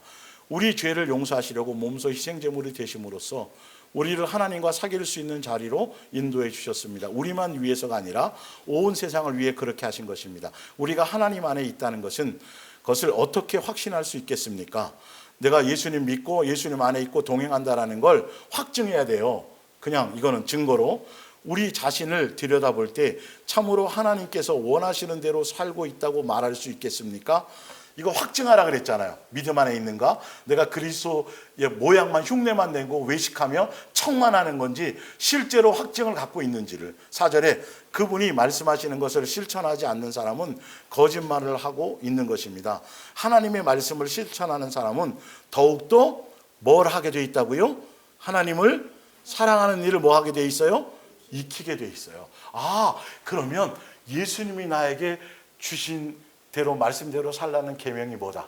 우리 죄를 용서하시려고 몸소 희생제물이 되심으로써 우리를 하나님과 사귈 수 있는 자리로 인도해 주셨습니다. 우리만 위해서가 아니라 온 세상을 위해 그렇게 하신 것입니다. 우리가 하나님 안에 있다는 것을 어떻게 확신할 수 있겠습니까? 내가 예수님 믿고 예수님 안에 있고 동행한다라는 걸 확증해야 돼요. 그냥 이거는 증거로 우리 자신을 들여다볼 때 참으로 하나님께서 원하시는 대로 살고 있다고 말할 수 있겠습니까? 이거 확증하라 그랬잖아요. 믿음 안에 있는가? 내가 그리스도의 모양만 흉내만 내고 외식하며 척만 하는 건지 실제로 확증을 갖고 있는지를. 4절에 그분이 말씀하시는 것을 실천하지 않는 사람은 거짓말을 하고 있는 것입니다. 하나님의 말씀을 실천하는 사람은 더욱더 뭘 하게 돼 있다고요? 하나님을 사랑하는 일을 뭐 하게 돼 있어요? 익히게 돼 있어요. 아, 그러면 예수님이 나에게 주신 대로 말씀대로 살라는 계명이 뭐다?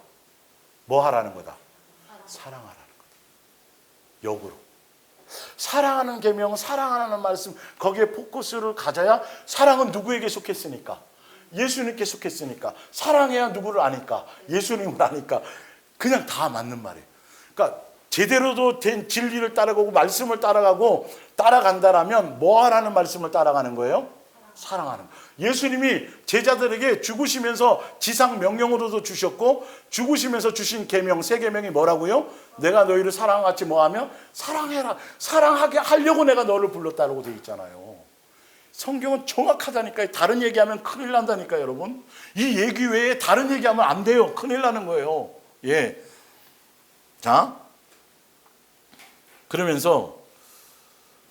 뭐 하라는 거다? 사랑하라는 거다. 역으로. 사랑하는 계명은 사랑하라는 말씀, 거기에 포커스를 가져야. 사랑은 누구에게 속했으니까? 예수님께 속했으니까. 사랑해야 누구를 아니까? 예수님을 아니까. 그냥 다 맞는 말이에요. 그러니까 제대로도 된 진리를 따라가고 말씀을 따라가고 따라간다라면 뭐 하라는 말씀을 따라가는 거예요? 사랑하는 거예요. 예수님이 제자들에게 죽으시면서 지상 명령으로도 주셨고 죽으시면서 주신 계명, 세 계명이 뭐라고요? 내가 너희를 사랑같이 뭐하며? 사랑해라. 사랑하게 하려고 내가 너를 불렀다고 되어 있잖아요. 성경은 정확하다니까요. 다른 얘기하면 큰일 난다니까요, 여러분. 이 얘기 외에 다른 얘기하면 안 돼요. 큰일 나는 거예요. 예. 자, 그러면서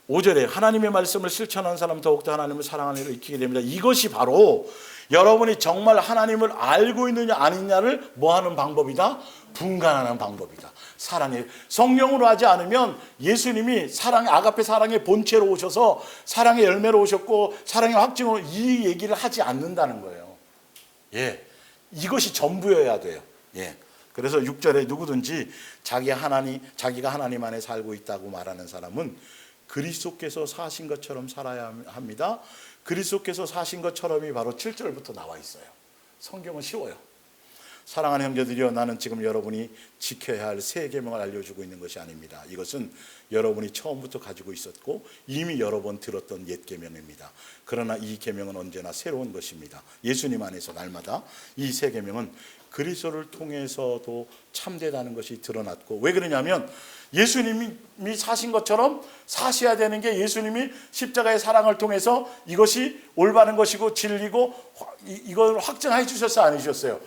5절에 하나님의 말씀을 실천하는 사람 더욱더 하나님을 사랑하는 일을 익히게 됩니다. 이것이 바로 여러분이 정말 하나님을 알고 있느냐 아니냐를 뭐하는 방법이다? 분간하는 방법이다. 사랑해. 성령으로 하지 않으면 예수님이 사랑의 아가페 사랑의 본체로 오셔서 사랑의 열매로 오셨고 사랑의 확증으로 이 얘기를 하지 않는다는 거예요. 예, 이것이 전부여야 돼요. 예. 그래서 6절에 누구든지 자기가 하나님 안에 살고 있다고 말하는 사람은 그리스도께서 사신 것처럼 살아야 합니다. 그리스도께서 사신 것처럼이 바로 7절부터 나와 있어요. 성경은 쉬워요. 사랑하는 형제들이여, 나는 지금 여러분이 지켜야 할 새 계명을 알려주고 있는 것이 아닙니다. 이것은 여러분이 처음부터 가지고 있었고 이미 여러 번 들었던 옛 계명입니다. 그러나 이 계명은 언제나 새로운 것입니다. 예수님 안에서 날마다 이 새 계명은 그리스도를 통해서도 참되다는 것이 드러났고, 왜 그러냐면 예수님이 사신 것처럼 사셔야 되는 게 예수님이 십자가의 사랑을 통해서 이것이 올바른 것이고 진리고 이걸 확증해 주셨어요, 안 해주셨어요?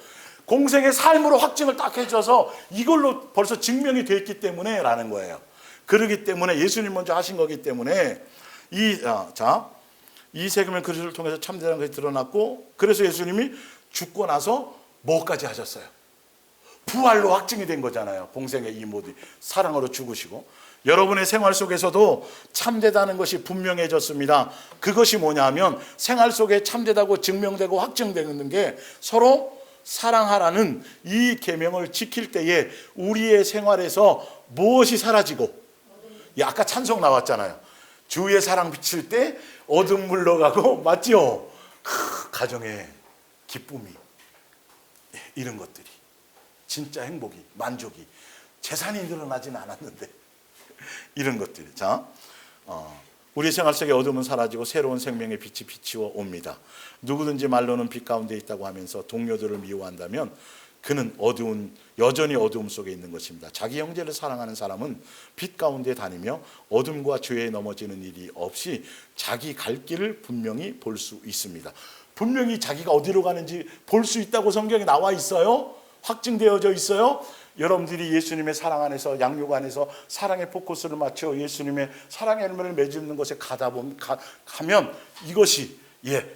공생의 삶으로 확증을 딱 해줘서 이걸로 벌써 증명이 됐기 때문에 라는 거예요. 그러기 때문에 예수님 먼저 하신 거기 때문에 이 세금의 그리스도를 통해서 참되다는 것이 드러났고, 그래서 예수님이 죽고 나서 뭐까지 하셨어요? 부활로 확증이 된 거잖아요. 공생의 이 모든 사랑으로 죽으시고 여러분의 생활 속에서도 참되다는 것이 분명해졌습니다. 그것이 뭐냐면 생활 속에 참되다고 증명되고 확증되는 게 서로 사랑하라는 이 계명을 지킬 때에 우리의 생활에서 무엇이 사라지고, 아까 찬송 나왔잖아요. 주의 사랑 비칠 때 어둠 물러가고, 맞지요? 가정의 기쁨이, 이런 것들이 진짜 행복이, 만족이, 재산이 늘어나지는 않았는데 이런 것들이. 우리 생활 속에 어둠은 사라지고 새로운 생명의 빛이 비치어 옵니다. 누구든지 말로는 빛 가운데 있다고 하면서 동료들을 미워한다면 그는 여전히 어두움 속에 있는 것입니다. 자기 형제를 사랑하는 사람은 빛 가운데 다니며 어둠과 죄에 넘어지는 일이 없이 자기 갈 길을 분명히 볼 수 있습니다. 분명히 자기가 어디로 가는지 볼 수 있다고 성경에 나와 있어요. 확증되어져 있어요. 여러분들이 예수님의 사랑 안에서, 양육 안에서 사랑의 포커스를 맞춰 예수님의 사랑의 열매를 맺는 것에 가면 이것이,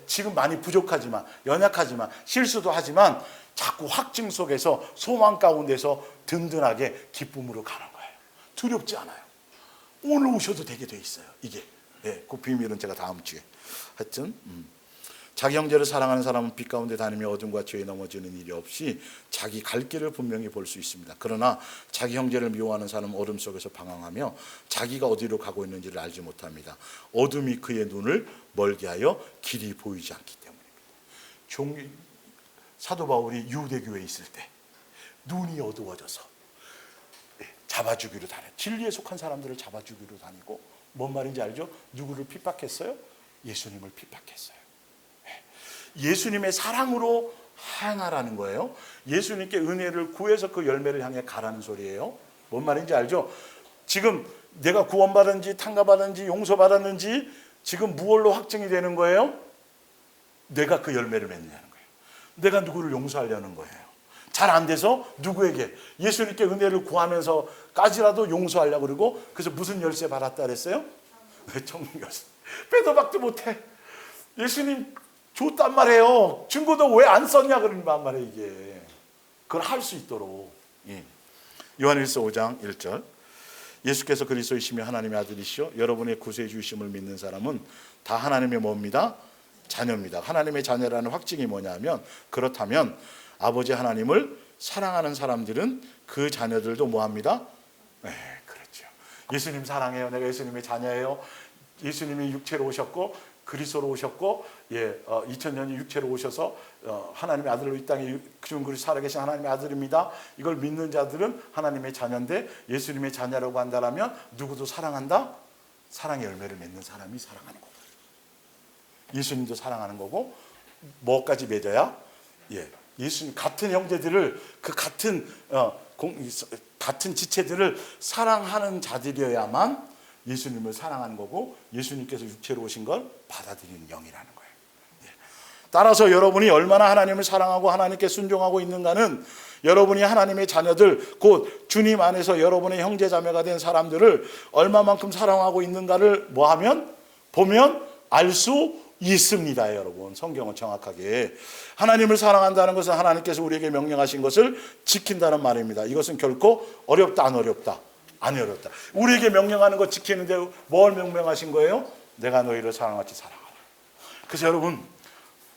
지금 많이 부족하지만, 연약하지만, 실수도 하지만 자꾸 확증 속에서, 소망 가운데서 든든하게 기쁨으로 가는 거예요. 두렵지 않아요. 오늘 오셔도 되게 돼 있어요. 이게. 그 비밀은 제가 다음 주에. 하여튼 자기 형제를 사랑하는 사람은 빛 가운데 다니며 어둠과 죄에 넘어지는 일이 없이 자기 갈 길을 분명히 볼 수 있습니다. 그러나 자기 형제를 미워하는 사람은 어둠 속에서 방황하며 자기가 어디로 가고 있는지를 알지 못합니다. 어둠이 그의 눈을 멀게 하여 길이 보이지 않기 때문입니다. 사도 바울이 유대교회에 있을 때 눈이 어두워져서 잡아주기로 다녀, 진리에 속한 사람들을 잡아주기로 다니고, 뭔 말인지 알죠? 누구를 핍박했어요? 예수님을 핍박했어요. 예수님의 사랑으로 행하라는 거예요. 예수님께 은혜를 구해서 그 열매를 향해 가라는 소리예요. 뭔 말인지 알죠? 지금 내가 구원받았는지 탕감받았는지 용서받았는지 지금 무엇로 확증이 되는 거예요? 내가 그 열매를 맺느냐는 거예요. 내가 누구를 용서하려는 거예요. 잘 안 돼서 누구에게? 예수님께 은혜를 구하면서까지라도 용서하려고 그러고, 그래서 무슨 열쇠 받았다 그랬어요? 천국 열쇠. 빼도 박도 못해. 예수님 줬단 말이에요. 증거도 왜 안 썼냐 그러는 말이에요. 이게 그걸 할 수 있도록. 요한일서 5장 1절. 예수께서 그리스도이시며 하나님의 아들이시오 여러분의 구세주이심을 믿는 사람은 다 하나님의 뭡니다? 자녀입니다. 하나님의 자녀라는 확증이 뭐냐면, 그렇다면 아버지 하나님을 사랑하는 사람들은 그 자녀들도 뭐합니다? 네, 그렇죠. 예수님 사랑해요. 내가 예수님의 자녀예요. 예수님이 육체로 오셨고 그리스도로 오셨고 2000년이 육체로 오셔서 하나님의 아들로 이 땅에 지금 그리스도 살아계신 하나님의 아들입니다. 이걸 믿는 자들은 하나님의 자녀인데, 예수님의 자녀라고 한다면 누구도 사랑한다? 사랑의 열매를 맺는 사람이 사랑하는 거고, 예수님도 사랑하는 거고, 뭐까지 맺어야? 예수님 같은 형제들을, 그 같은 지체들을 사랑하는 자들이어야만 예수님을 사랑하는 거고, 예수님께서 육체로 오신 걸 받아들이는 영이라는 거예요. 따라서 여러분이 얼마나 하나님을 사랑하고 하나님께 순종하고 있는가는 여러분이 하나님의 자녀들, 곧 주님 안에서 여러분의 형제 자매가 된 사람들을 얼마만큼 사랑하고 있는가를 보면 알 수 있습니다. 여러분, 성경은 정확하게 하나님을 사랑한다는 것은 하나님께서 우리에게 명령하신 것을 지킨다는 말입니다. 이것은 결코 어렵다 안 어렵다? 안 어렵다. 우리에게 명령하는 거 지키는데 뭘 명령하신 거예요? 내가 너희를 사랑같이 사랑하라. 그래서 여러분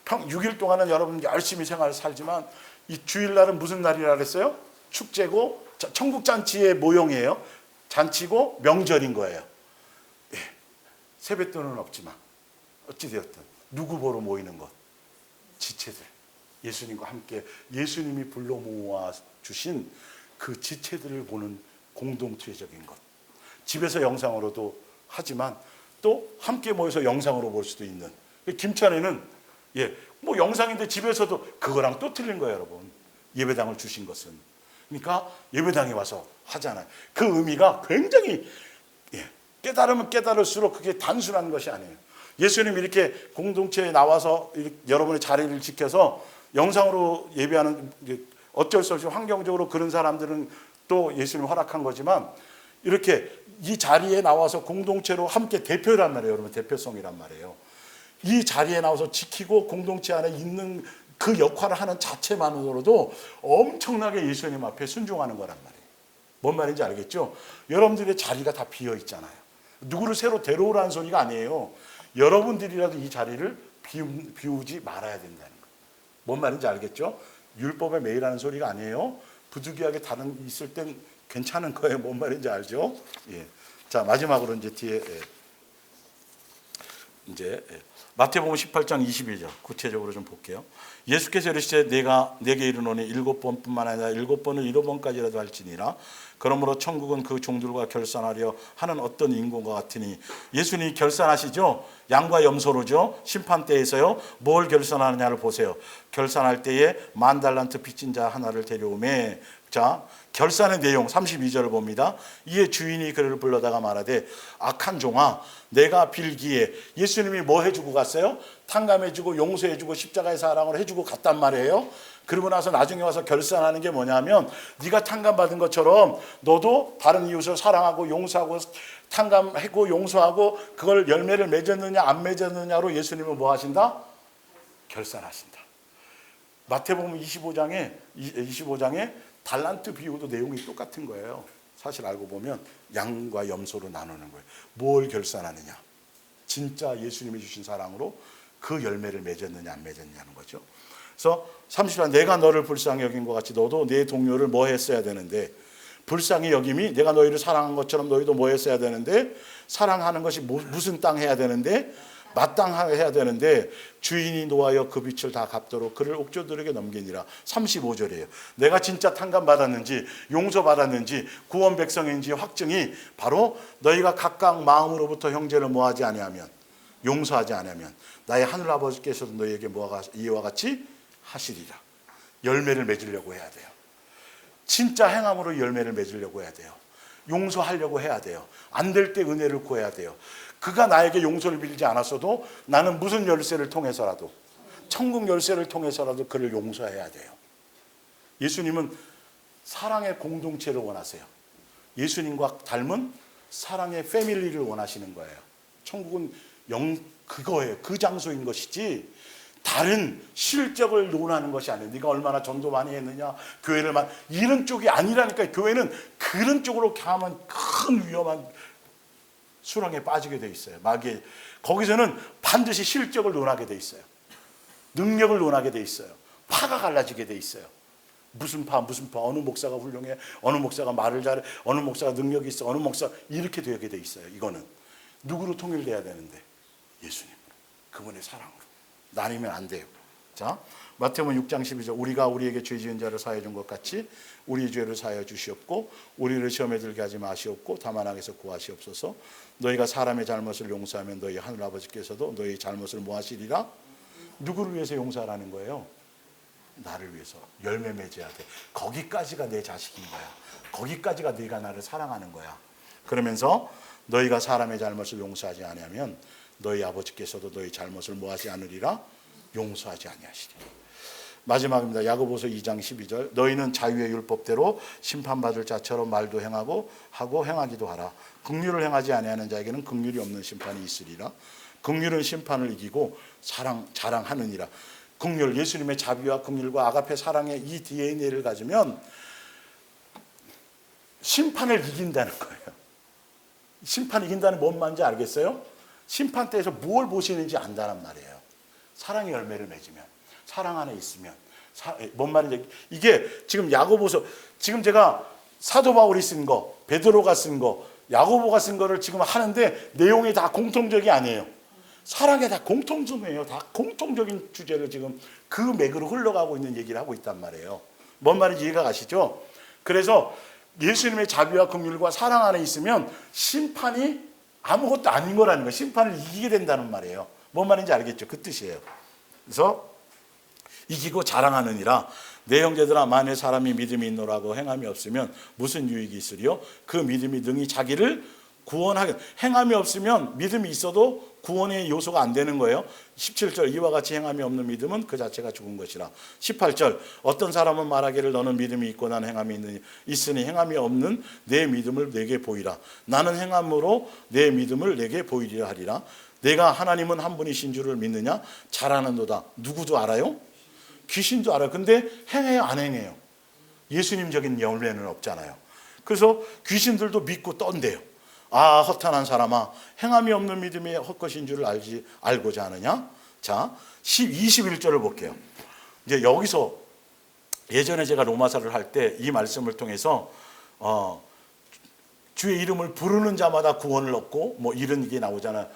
6일 동안은 여러분 열심히 생활을 살지만, 이 주일날은 무슨 날이라 그랬어요? 축제고 천국잔치의 모형이에요. 잔치고 명절인 거예요. 세뱃돈은 없지만 어찌되었든 누구 보러 모이는 것? 지체들, 예수님과 함께 예수님이 불러 모아 주신 그 지체들을 보는 공동체적인 것. 집에서 영상으로도 하지만 또 함께 모여서 영상으로 볼 수도 있는. 김천에는 뭐 영상인데 집에서도 그거랑 또 틀린 거예요. 여러분, 예배당을 주신 것은. 그러니까 예배당에 와서 하잖아요. 그 의미가 굉장히 깨달으면 깨달을수록 그게 단순한 것이 아니에요. 예수님이 이렇게 공동체에 나와서 여러분의 자리를 지켜서 영상으로 예배하는, 어쩔 수 없이 환경적으로 그런 사람들은 또 예수님 허락한 거지만, 이렇게 이 자리에 나와서 공동체로 함께 대표란 말이에요. 여러분, 대표성이란 말이에요. 이 자리에 나와서 지키고 공동체 안에 있는 그 역할을 하는 자체만으로도 엄청나게 예수님 앞에 순종하는 거란 말이에요. 뭔 말인지 알겠죠? 여러분들의 자리가 다 비어 있잖아요. 누구를 새로 데려오라는 소리가 아니에요. 여러분들이라도 이 자리를 비우지 말아야 된다는 거예요. 뭔 말인지 알겠죠? 율법에 매일 하는 소리가 아니에요. 부득이하게 다른 있을 땐 괜찮은 거예요. 뭔 말인지 알죠? 자, 마지막으로 이제 뒤에 마태복음 18장 22절 구체적으로 좀 볼게요. 예수께서 이르시되 내가 내게 이르노니 7번뿐만 아니라 7번을 7번까지라도 할지니라. 그러므로 천국은 그 종들과 결산하려 하는 어떤 인공과 같으니. 예수님이 결산하시죠. 양과 염소로죠. 심판대에서요. 뭘 결산하느냐를 보세요. 결산할 때에 10,000달란트 빚진 자 하나를 데려오매. 자, 결산의 내용 32절을 봅니다. 이에 주인이 그를 불러다가 말하되 악한 종아, 내가 빌기에. 예수님이 뭐 해주고 갔어요? 탕감해주고 용서해주고 십자가의 사랑을 해주고 갔단 말이에요. 그러고 나서 나중에 와서 결산하는 게 뭐냐면, 네가 탕감받은 것처럼 너도 다른 이웃을 사랑하고 용서하고 탕감하고 용서하고 그걸 열매를 맺었느냐 안 맺었느냐로 예수님은 뭐 하신다? 결산하신다. 마태복음 25장에 달란트 비유도 내용이 똑같은 거예요. 사실 알고 보면 양과 염소로 나누는 거예요. 뭘 결산하느냐? 진짜 예수님이 주신 사랑으로 그 열매를 맺었느냐 안 맺었느냐는 거죠. 그래서 30절, 내가 너를 불쌍히 여긴 것 같이 너도 내 동료를 뭐 했어야 되는데, 불쌍히 여김이 내가 너희를 사랑한 것처럼 너희도 뭐 했어야 되는데, 사랑하는 것이 무슨 땅 해야 되는데, 마땅하게 해야 되는데, 주인이 노하여 그 빚을 다 갚도록 그를 옥조들에게 넘기니라. 35절이에요. 내가 진짜 탕감받았는지 용서받았는지 구원 백성인지 확증이 바로 너희가 각각 마음으로부터 형제를 뭐하지 아니하면, 용서하지 아니하면 나의 하늘 아버지께서도 너희에게 이와 같이 하시리라. 열매를 맺으려고 해야 돼요. 진짜 행함으로 열매를 맺으려고 해야 돼요. 용서하려고 해야 돼요. 안 될 때 은혜를 구해야 돼요. 그가 나에게 용서를 빌지 않았어도 나는 무슨 열쇠를 통해서라도, 천국 열쇠를 통해서라도 그를 용서해야 돼요. 예수님은 사랑의 공동체를 원하세요. 예수님과 닮은 사랑의 패밀리를 원하시는 거예요. 천국은 그거예요. 그 장소인 것이지 다른 실적을 논하는 것이 아니에요. 네가 얼마나 전도 많이 했느냐, 교회를 이런 쪽이 아니라니까. 교회는 그런 쪽으로 가면 큰 위험한 수렁에 빠지게 돼 있어요. 마귀 거기서는 반드시 실적을 논하게 돼 있어요. 능력을 논하게 돼 있어요. 파가 갈라지게 돼 있어요. 무슨 파 어느 목사가 훌륭해, 어느 목사가 말을 잘해, 어느 목사가 능력이 있어, 어느 목사 이렇게 되게 돼 있어요. 이거는 누구로 통일돼야 되는데? 예수님으로, 그분의 사랑으로. 나뉘면 안 돼요. 자, 마태복음 6장 12절, 우리가 우리에게 죄 지은 자를 사하여 준 것 같이 우리 죄를 사하여 주시옵고 우리를 시험에 들게 하지 마시옵고 다만 악에서 구하시옵소서. 너희가 사람의 잘못을 용서하면 너희 하늘 아버지께서도 너희 잘못을 모하시리라. 누구를 위해서 용서하라는 거예요? 나를 위해서. 열매 맺어야 돼. 거기까지가 내 자식인 거야. 거기까지가 네가 나를 사랑하는 거야. 그러면서 너희가 사람의 잘못을 용서하지 아니하면 너희 아버지께서도 너희 잘못을 뭐하지 않으리라? 용서하지 아니하시리라. 마지막입니다. 야고보서 2장 12절, 너희는 자유의 율법대로 심판받을 자처럼 말도 행하고 하고 행하기도 하라. 긍휼을 행하지 아니하는 자에게는 긍휼이 없는 심판이 있으리라. 긍휼은 심판을 이기고 자랑하느니라. 긍휼, 예수님의 자비와 긍휼과 아가페 사랑의 이 DNA를 가지면 심판을 이긴다는 거예요. 심판 이긴다는 뭔 말인지 알겠어요? 심판대에서 뭘 보시는지 안다는 말이에요. 사랑의 열매를 맺으면, 사랑 안에 있으면. 뭔 말인지, 이게 지금 야고보서, 지금 제가 사도 바울이 쓴 거, 베드로가 쓴 거, 야고보가 쓴 거를 지금 하는데 내용이 다 공통적이 아니에요. 사랑에 다 공통점이에요. 다 공통적인 주제를 지금 그 맥으로 흘러가고 있는 얘기를 하고 있단 말이에요. 뭔 말인지 이해가 가시죠? 그래서 예수님의 자비와 긍휼과 사랑 안에 있으면 심판이 아무것도 아닌 거라는 거예요. 심판을 이기게 된다는 말이에요. 뭔 말인지 알겠죠? 그 뜻이에요. 그래서 이기고 자랑하느니라. 내 형제들아, 만일 사람이 믿음이 있노라고 행함이 없으면 무슨 유익이 있으리요? 그 믿음이 능히 자기를 구원하게. 행함이 없으면 믿음이 있어도 구원의 요소가 안 되는 거예요. 17절, 이와 같이 행함이 없는 믿음은 그 자체가 죽은 것이라. 18절, 어떤 사람은 말하기를 너는 믿음이 있고 나는 행함이 있으니 행함이 없는 내 믿음을 내게 보이라. 나는 행함으로 내 믿음을 내게 보이리라 하리라. 내가 하나님은 한 분이신 줄을 믿느냐? 잘 아는도다. 누구도 알아요? 귀신도 알아요. 근데 행해요, 안 행해요? 예수님적인 열매는 없잖아요. 그래서 귀신들도 믿고 떤대요. 아, 허탄한 사람아, 행함이 없는 믿음이 헛것인 줄을 알고자 하느냐? 자, 21절을 볼게요. 이제 여기서 예전에 제가 로마서를 할 때 이 말씀을 통해서 주의 이름을 부르는 자마다 구원을 얻고 뭐 이런 게 나오잖아요.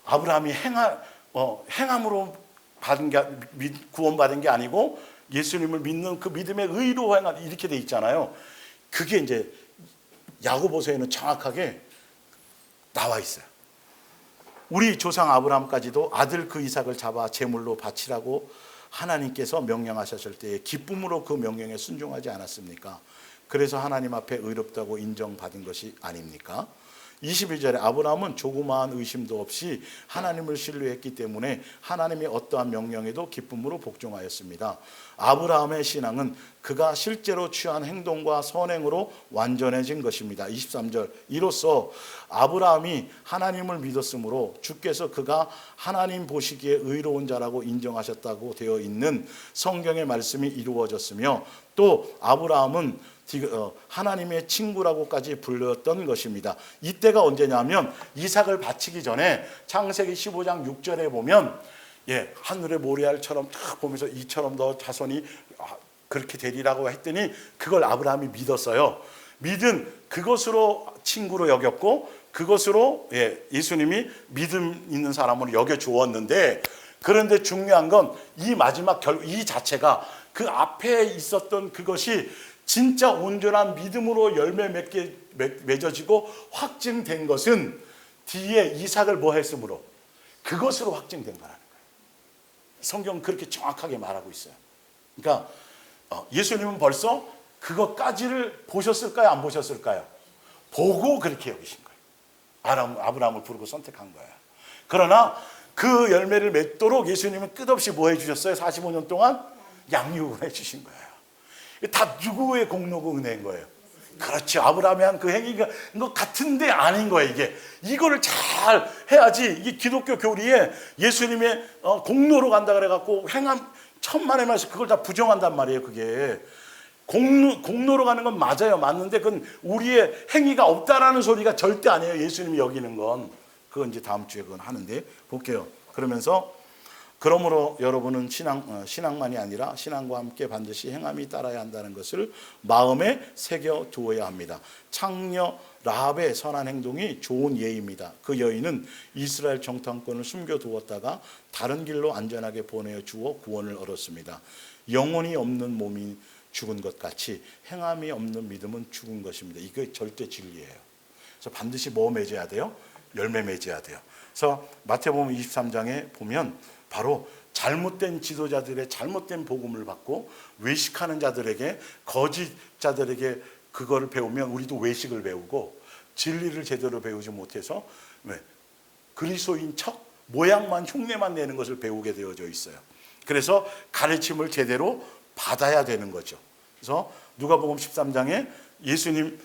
아브라함이 행함으로 받은 게 구원받은 게 아니고 예수님을 믿는 그 믿음의 의로 행한, 이렇게 돼 있잖아요. 그게 이제 야고보서에는 정확하게 나와 있어요. 우리 조상 아브라함까지도 아들 그 이삭을 잡아 제물로 바치라고 하나님께서 명령하셨을 때에 기쁨으로 그 명령에 순종하지 않았습니까? 그래서 하나님 앞에 의롭다고 인정받은 것이 아닙니까? 21절에 아브라함은 조그마한 의심도 없이 하나님을 신뢰했기 때문에 하나님의 어떠한 명령에도 기쁨으로 복종하였습니다. 아브라함의 신앙은 그가 실제로 취한 행동과 선행으로 완전해진 것입니다. 23절, 이로써 아브라함이 하나님을 믿었으므로 주께서 그가 하나님 보시기에 의로운 자라고 인정하셨다고 되어 있는 성경의 말씀이 이루어졌으며, 또 아브라함은 하나님의 친구라고까지 불렸던 것입니다. 이때가 언제냐면 이삭을 바치기 전에 창세기 15장 6절에 보면 하늘의 모래알처럼 탁 보면서 이처럼 너 자손이 그렇게 되리라고 했더니 그걸 아브라함이 믿었어요. 믿은 그것으로 친구로 여겼고 그것으로 예수님이 믿음 있는 사람으로 여겨주었는데, 그런데 중요한 건 이 마지막 이 자체가 그 앞에 있었던 그것이 진짜 온전한 믿음으로 열매 맺어지고 확증된 것은 뒤에 이삭을 뭐 했으므로 그것으로 확증된 거라는 거예요. 성경은 그렇게 정확하게 말하고 있어요. 그러니까 예수님은 벌써 그것까지를 보셨을까요? 안 보셨을까요? 보고 그렇게 여기신 거예요. 아브라함을 부르고 선택한 거예요. 그러나 그 열매를 맺도록 예수님은 끝없이 뭐 해주셨어요? 45년 동안 양육을 해주신 거예요. 다 누구의 공로고 은혜인 거예요? 그렇죠. 아브라함이 한 그 행위가 것 같은데 아닌 거예요. 이거를 잘 해야지. 이게 기독교 교리에 예수님의 공로로 간다 그래갖고 행함 천만의 말씀 그걸 다 부정한단 말이에요. 그게 공로로 가는 건 맞아요. 맞는데 그건 우리의 행위가 없다라는 소리가 절대 아니에요. 예수님이 여기는 건. 그건 이제 다음 주에 그건 하는데 볼게요. 그러면서 그러므로 여러분은 신앙만이 아니라 신앙과 함께 반드시 행함이 따라야 한다는 것을 마음에 새겨 두어야 합니다. 창녀 라합의 선한 행동이 좋은 예입니다. 그 여인은 이스라엘 정탐꾼을 숨겨두었다가 다른 길로 안전하게 보내어 주어 구원을 얻었습니다. 영혼이 없는 몸이 죽은 것 같이 행함이 없는 믿음은 죽은 것입니다. 이게 절대 진리예요. 그래서 반드시 뭐 맺어야 돼요? 열매 맺어야 돼요. 그래서 마태복음 23장에 보면 바로 잘못된 지도자들의 잘못된 복음을 받고 외식하는 자들에게 거짓 자들에게 그거를 배우면 우리도 외식을 배우고 진리를 제대로 배우지 못해서 그리스도인 척 모양만 흉내만 내는 것을 배우게 되어져 있어요. 그래서 가르침을 제대로 받아야 되는 거죠. 그래서 누가복음 13장에 예수님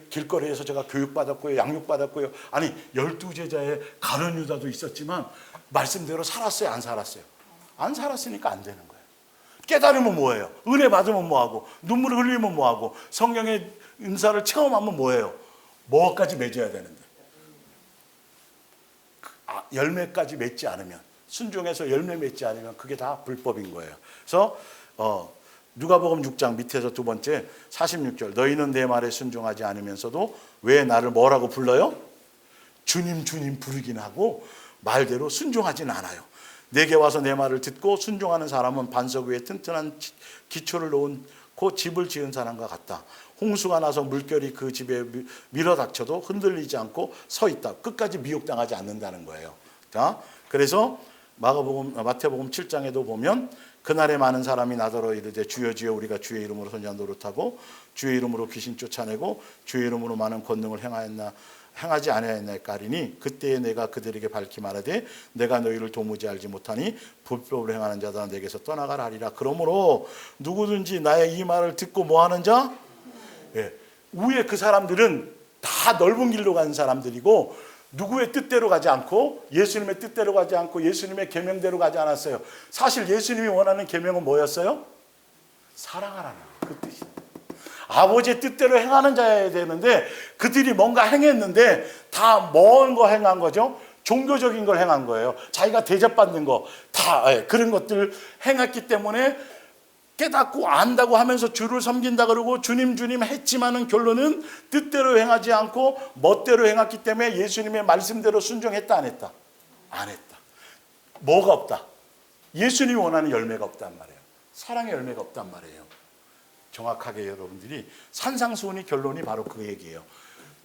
길거리에서 제가 교육받았고요, 양육받았고요. 아니 12제자의 가룟 유다도 있었지만 말씀대로 살았어요, 안 살았어요? 안 살았으니까 안 되는 거예요. 깨달으면 뭐예요? 은혜 받으면 뭐하고, 눈물을 흘리면 뭐하고, 성령의 은사를 체험하면 뭐예요? 뭐까지 맺어야 되는데 열매까지 맺지 않으면, 순종해서 열매 맺지 않으면 그게 다 불법인 거예요. 그래서 누가복음 6장 밑에서 두 번째 46절 너희는 내 말에 순종하지 않으면서도 왜 나를 뭐라고 불러요? 주님 주님 부르긴 하고 말대로 순종하진 않아요. 내게 와서 내 말을 듣고 순종하는 사람은 반석 위에 튼튼한 기초를 놓고 집을 지은 사람과 같다. 홍수가 나서 물결이 그 집에 밀어닥쳐도 흔들리지 않고 서 있다. 끝까지 미혹당하지 않는다는 거예요. 자, 그래서 마태복음 7장에도 보면 그날에 많은 사람이 나더러 이르되 주여 주여 우리가 주의 이름으로 선지자 노릇하고 주의 이름으로 귀신 쫓아내고 주의 이름으로 많은 권능을 행하지 아니하였나이까리니 그때에 내가 그들에게 밝히 말하되 내가 너희를 도무지 알지 못하니 불법을 행하는 자들아 내게서 떠나가라 하리라. 그러므로 누구든지 나의 이 말을 듣고 뭐하는 자? 위에 그 사람들은 다 넓은 길로 가는 사람들이고 누구의 뜻대로 가지 않고 예수님의 뜻대로 가지 않고 예수님의 계명대로 가지 않았어요. 사실 예수님이 원하는 계명은 뭐였어요? 사랑하라는 그 뜻이에요. 아버지의 뜻대로 행하는 자여야 되는데 그들이 뭔가 행했는데 다 먼 거 행한 거죠. 종교적인 걸 행한 거예요. 자기가 대접받는 거 다 그런 것들 행했기 때문에 깨닫고 안다고 하면서 주를 섬긴다 그러고 주님 주님 했지만은 결론은 뜻대로 행하지 않고 멋대로 행했기 때문에 예수님의 말씀대로 순종했다 안 했다? 안 했다. 뭐가 없다? 예수님이 원하는 열매가 없단 말이에요. 사랑의 열매가 없단 말이에요. 정확하게 여러분들이 산상수훈의 결론이 바로 그 얘기예요.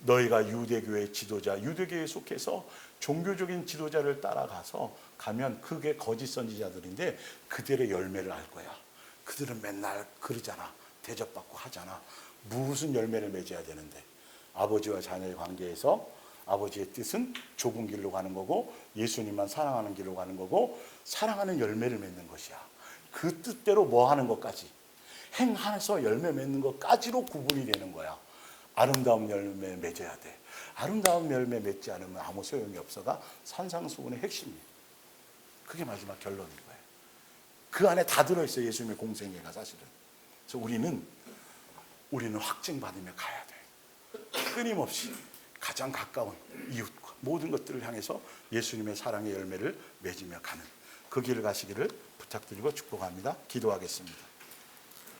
너희가 유대교의 지도자, 유대교에 속해서 종교적인 지도자를 따라가서 가면 그게 거짓 선지자들인데 그들의 열매를 알 거야. 그들은 맨날 그러잖아. 대접받고 하잖아. 무슨 열매를 맺어야 되는데 아버지와 자녀의 관계에서 아버지의 뜻은 좁은 길로 가는 거고 예수님만 사랑하는 길로 가는 거고 사랑하는 열매를 맺는 것이야. 그 뜻대로 뭐 하는 것까지 행해서 열매 맺는 것까지로 구분이 되는 거야. 아름다운 열매 맺어야 돼. 아름다운 열매 맺지 않으면 아무 소용이 없어가 산상수훈의 핵심이에요. 그게 마지막 결론인 거예요. 그 안에 다 들어있어요. 예수님의 공생애가 사실은. 그래서 우리는 확증받으며 가야 돼. 끊임없이 가장 가까운 이웃과 모든 것들을 향해서 예수님의 사랑의 열매를 맺으며 가는 그 길을 가시기를 부탁드리고 축복합니다. 기도하겠습니다.